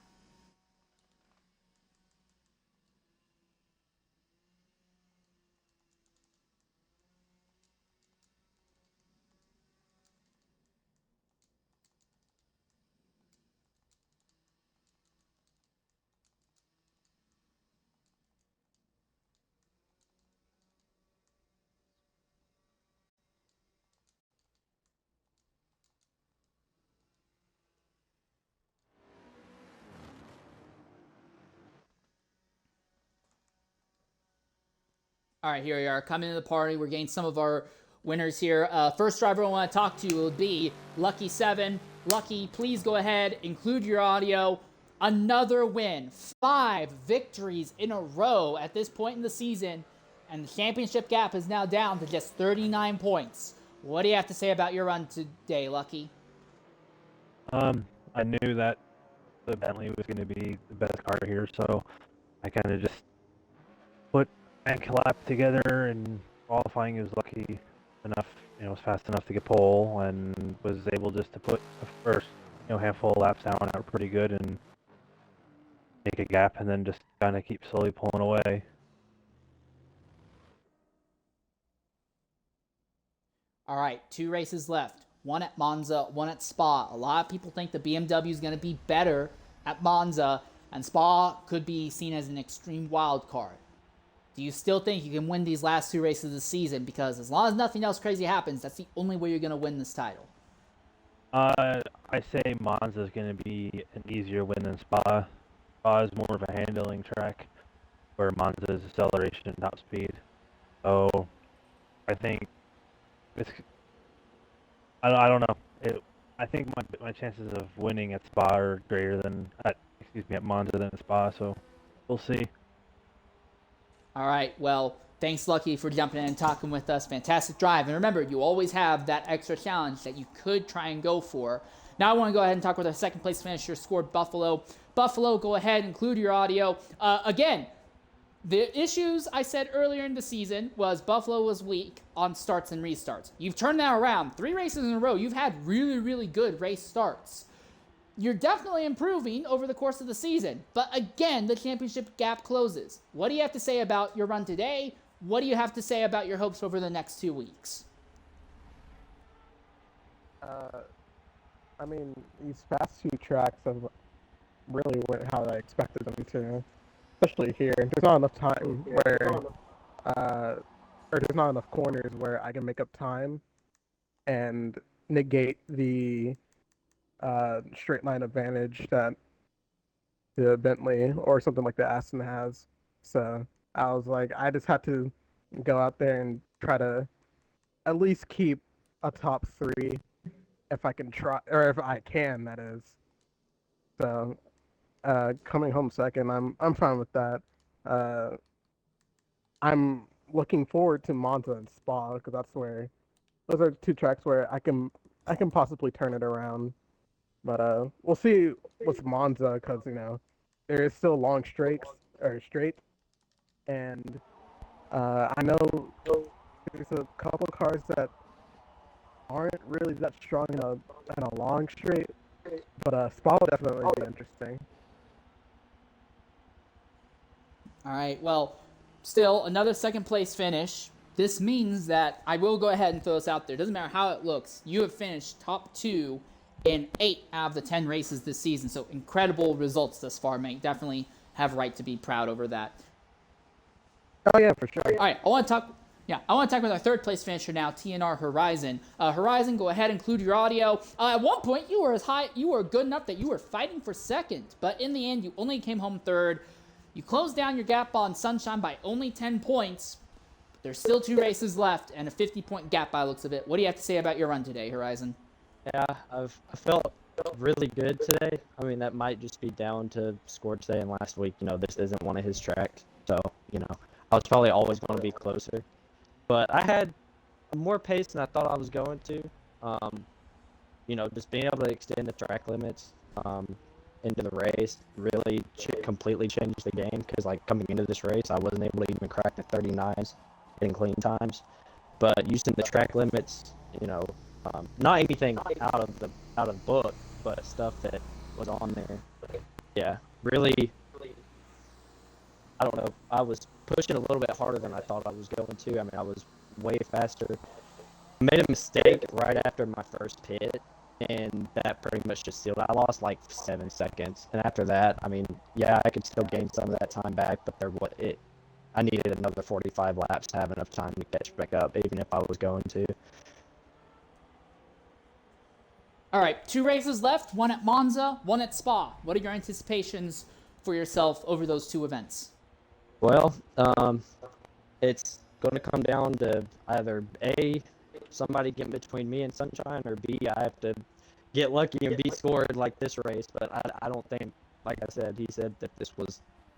All right, here we are, coming to the party. We're getting some of our winners here. First driver I want to talk to will be LuckyVII. Lucky, please go ahead, include your audio. Another win. 5 victories in a row at this point in the season, and the championship gap is now down to just 39 points. What do you have to say about your run today, Lucky? I knew that the Bentley was going to be the best car here, so I kind of just put and collab together, and qualifying is lucky enough, was fast enough to get pole, and was able just to put the first, handful of laps down out pretty good and make a gap, and then just kind of keep slowly pulling away. All right, 2 races left. 1 at Monza, 1 at Spa. A lot of people think the BMW is going to be better at Monza, and Spa could be seen as an extreme wild card. Do you still think you can win these last 2 races of the season? Because as long as nothing else crazy happens, that's the only way you're going to win this title. I say Monza is going to be an easier win than Spa. Spa is more of a handling track, where Monza is acceleration and top speed. So I think it's. I don't know. I think my chances of winning at Spa are greater than at Monza than at Spa. So we'll see. All right, well, thanks, Lucky, for jumping in and talking with us. Fantastic drive. And remember, you always have that extra challenge that you could try and go for. Now I want to go ahead and talk with our second place finisher, scored Buffalo. Buffalo, go ahead, include your audio. Again, the issues I said earlier in the season was Buffalo was weak on starts and restarts. You've turned that around. 3 races in a row, you've had really, really good race starts. You're definitely improving over the course of the season. But again, the championship gap closes. What do you have to say about your run today? What do you have to say about your hopes over the next 2 weeks? I mean, these past 2 tracks have really went how I expected them to, especially here. There's not enough time where, or there's not enough corners where I can make up time and negate the straight line advantage that the Bentley or something like the Aston has. So I was like, I just had to go out there and try to at least keep a top 3 if I can try, or if I can, that is. So coming home second, I'm fine with that. I'm looking forward to Monza and Spa because those are 2 tracks where I can possibly turn it around. But we'll see with Monza because there is still long straight, and I know there's a couple cars that aren't really that strong in a long straight, but Spa will definitely be interesting. All right, well, still another second place finish. This means that I will go ahead and throw this out there. Doesn't matter how it looks. You have finished top 2 in 8 out of the 10 races this season. So incredible results thus far, mate. Definitely have right to be proud over that. Oh yeah, for sure. All right, I want to talk with our third place finisher now, TNR Horizon. Horizon, go ahead, include your audio. At one point, you were good enough that you were fighting for second, but in the end, you only came home third. You closed down your gap on Sunshine by only 10 points. There's still 2 races left and a 50-point gap by the looks of it. What do you have to say about your run today, Horizon? Yeah, I felt really good today. I mean, that might just be down to score today and last week. This isn't one of his tracks, so, I was probably always going to be closer. But I had more pace than I thought I was going to. Just being able to extend the track limits into the race really completely changed the game because, coming into this race, I wasn't able to even crack the 39s, getting clean times. But using the track limits, not anything out of the book, but stuff that was on there. Yeah, really. I don't know. I was pushing a little bit harder than I thought I was going to. I mean, I was way faster. I made a mistake right after my first pit, and that pretty much just sealed it. I lost 7 seconds, and after that, I mean, yeah, I could still gain some of that time back, but I needed another 45 laps to have enough time to catch back up, even if I was going to. All right, 2 races left, 1 at Monza, 1 at Spa. What are your anticipations for yourself over those 2 events? Well, it's going to come down to either A, somebody getting between me and Sunshine, or B, I have to get lucky and be scored like this race. But I don't think, like I said, he said that this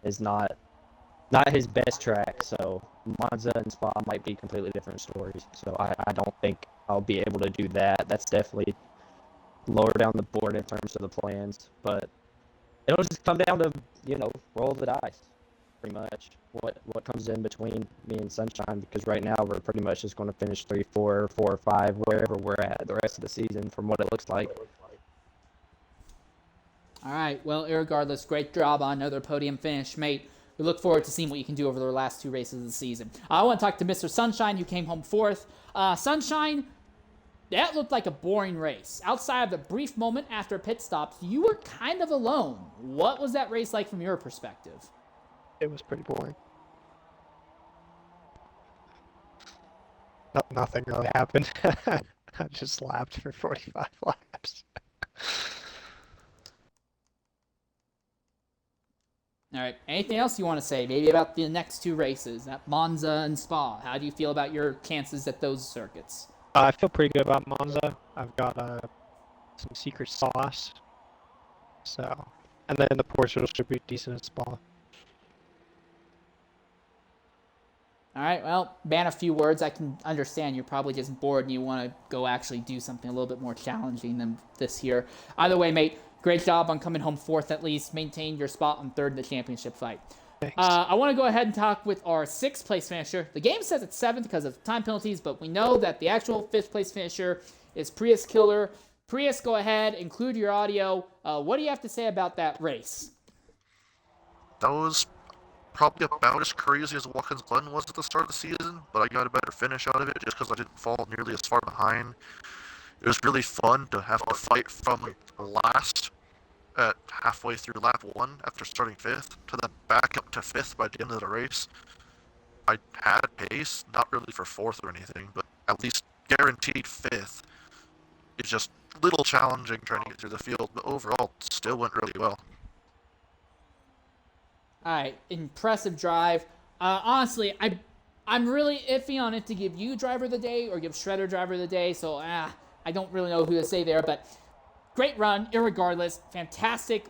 is not his best track. So Monza and Spa might be completely different stories. So I don't think I'll be able to do that. That's definitely lower down the board in terms of the plans. But it'll just come down to, roll the dice. Pretty much what comes in between me and Sunshine, because right now we're pretty much just going to finish 3, 4, 4, 5, wherever we're at the rest of the season from what it looks like. All right, well, irregardless, great job on another podium finish, mate. We look forward to seeing what you can do over the last 2 races of the season. I want to talk to Mr. Sunshine, who came home 4th. Sunshine, that looked like a boring race. Outside of the brief moment after pit stops, you were kind of alone. What was that race like from your perspective? It was pretty boring. Nothing really happened. I just lapped for 45 laps. All right, anything else you want to say? Maybe about the next 2 races at Monza and Spa. How do you feel about your chances at those circuits? I feel pretty good about Monza. I've got some secret sauce. So, and then the Porsche should be decent at Spa. All right, well, ban a few words. I can understand you're probably just bored and you want to go actually do something a little bit more challenging than this here. Either way, mate, great job on coming home fourth at least. Maintain your spot on third in the championship fight. Thanks. I want to go ahead and talk with our sixth place finisher. The game says it's seventh because of time penalties, but we know that the actual fifth place finisher is Prius Killer. Prius, go ahead, include your audio. What do you have to say about that race? That was probably about as crazy as Watkins Glen was at the start of the season, but I got a better finish out of it just because I didn't fall nearly as far behind. It was really fun to have to fight from last at halfway through lap 1 after starting 5th to then back up to 5th by the end of the race. I had pace, not really for 4th or anything, but at least guaranteed 5th. It's just a little challenging trying to get through the field, but overall it still went really well. All right, impressive drive. Honestly, I'm really iffy on it to give you driver of the day or give Shredder driver of the day, so I don't really know who to say there, but great run, irregardless. Fantastic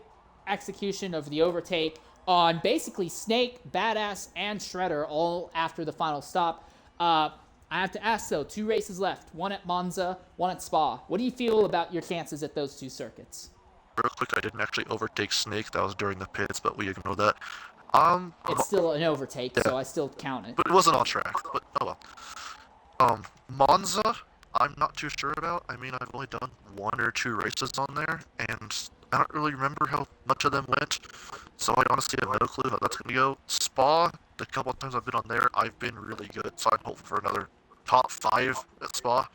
execution of the overtake on basically Snake, Badass, and Shredder all after the final stop. I have to ask, though, 2 races left. One at Monza, one at Spa. What do you feel about your chances at those 2 circuits? Real quick, I didn't actually overtake Snake. That was during the pits, but we ignore that. It's still an overtake, yeah, so I still count it. But it wasn't on track, but oh well. Monza, I'm not too sure about. I mean, I've only done 1 or 2 races on there, and I don't really remember how much of them went, so I honestly have no clue how that's going to go. Spa, the couple of times I've been on there, I've been really good, so I'm hoping for another top 5 at Spa.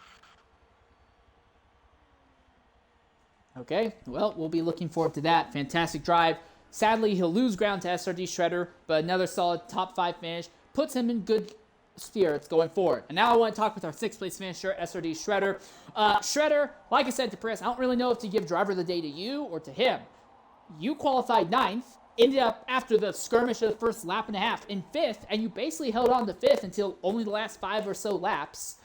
Okay, well, we'll be looking forward to that. Fantastic drive. Sadly, he'll lose ground to SRD Shredder, but another solid top 5 finish puts him in good spirits going forward. And now I want to talk with our 6th place finisher, SRD Shredder. Shredder, like I said to Chris, I don't really know if to give driver of the day to you or to him. You qualified 9th, ended up after the skirmish of the first lap and a half in 5th, and you basically held on to 5th until only the last 5 or so laps.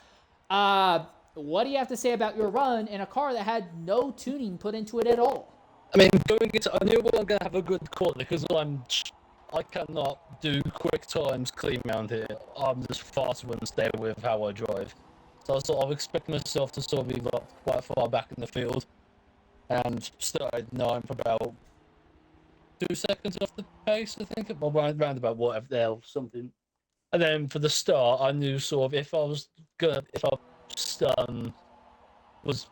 What do you have to say about your run in a car that had no tuning put into it at all? I mean, going into, I knew we weren't going to have a good quarter because I cannot do quick times clean around here. I'm just fast and stay with how I drive. So I sort of expect myself to sort of be quite far back in the field and started 9 for about 2 seconds off the pace, I think. Well, round about whatever the hell, something. And then for the start, I knew sort of if I was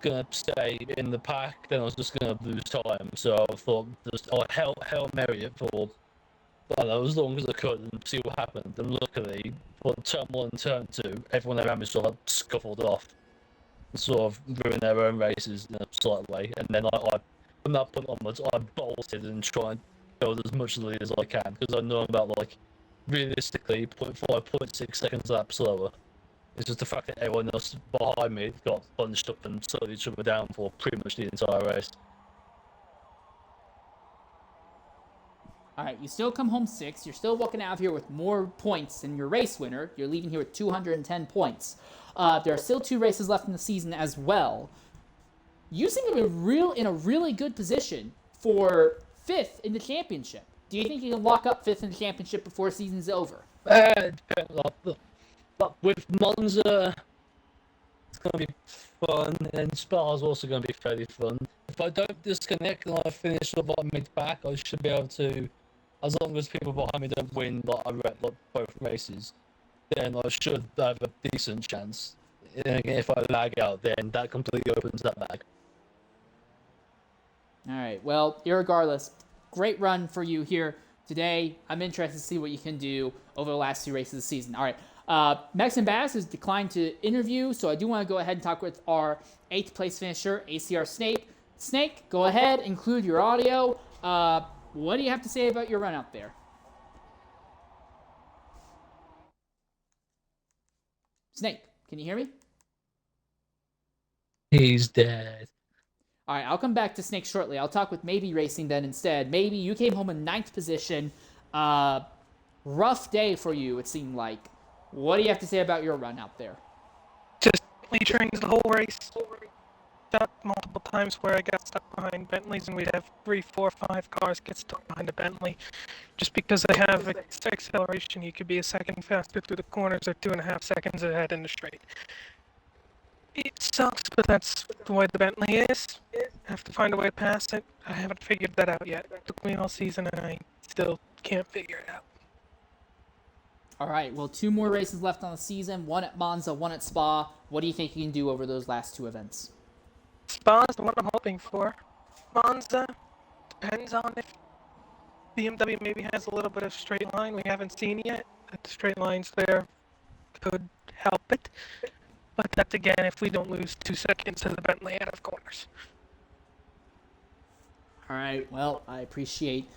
gonna stay in the pack, then I was just gonna lose time. So I thought Hail Mary it for as long as I could and see what happened. And luckily, for turn 1 and turn 2, everyone around me sort of scuffled off and sort of ruined their own races in a slight way. And then from that point onwards, I bolted and tried and build as much lead as I can because I know I'm about realistically 0.5, 0.6 seconds lap slower. It's just the fact that everyone else behind me got bunched up and slowed each other down for pretty much the entire race. All right, you still come home 6th. You're still walking out of here with more points than your race winner. You're leaving here with 210 points. There are still 2 races left in the season as well. You seem to be in a really good position for 5th in the championship. Do you think you can lock up 5th in the championship before the season's over? It depends. But with Monza, it's going to be fun, and Spa's also going to be fairly fun. If I don't disconnect and I finish mid-back, I should be able to, as long as people behind me don't win both races, then I should have a decent chance. And if I lag out, then that completely opens that bag. All right, well, irregardless, great run for you here today. I'm interested to see what you can do over the last 2 races of the season. All right. Mexican Bass has declined to interview, so I do want to go ahead and talk with our 8th place finisher, ACR Snake. Snake, go ahead, include your audio. What do you have to say about your run out there? Snake, can you hear me? He's dead. All right, I'll come back to Snake shortly. I'll talk with MabeyRacing then instead. Maybe you came home in 9th position. Rough day for you, it seemed like. What do you have to say about your run out there? Just trains the whole race. shot multiple times where I got stuck behind Bentleys, and we'd have 3, 4, 5 cars get stuck behind a Bentley. Just because they have acceleration, you could be a second faster through the corners or 2.5 seconds ahead in the straight. It sucks, but that's the way the Bentley is. I have to find a way to pass it. I haven't figured that out yet. It took me all season, and I still can't figure it out. All right, well, 2 more races left on the season, 1 at Monza, 1 at Spa. What do you think you can do over those last 2 events? Spa's the one I'm hoping for. Monza depends on if BMW maybe has a little bit of straight line we haven't seen yet. That the straight lines there could help it. But that's again if we don't lose 2 seconds to the Bentley out of corners. All right, well, I appreciate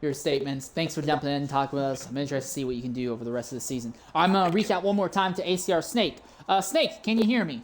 your statements. Thanks for jumping in and talking with us. I'm interested to see what you can do over the rest of the season. I'm going to reach out one more time to ACR Snake. Snake, can you hear me?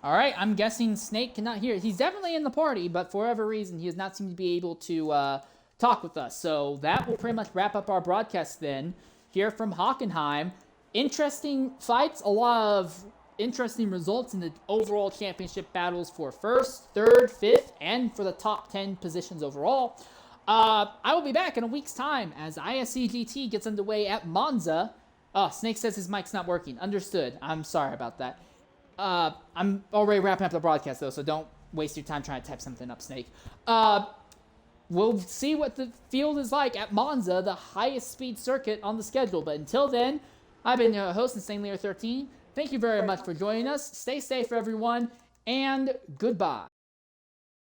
All right, I'm guessing Snake cannot hear. He's definitely in the party, but for whatever reason, he does not seem to be able to talk with us. So that will pretty much wrap up our broadcast then. Here from Hockenheim. Interesting fights, a lot of interesting results in the overall championship battles for 1st, 3rd, 5th, and for the top 10 positions overall. I will be back in a week's time as IESC GT gets underway at Monza. Oh, Snake says his mic's not working. Understood. I'm sorry about that. I'm already wrapping up the broadcast, though, so don't waste your time trying to type something up, Snake. We'll see what the field is like at Monza, the highest speed circuit on the schedule. But until then, I've been your host, InsaneLear13. Thank you very much for joining us. Stay safe, everyone, and goodbye.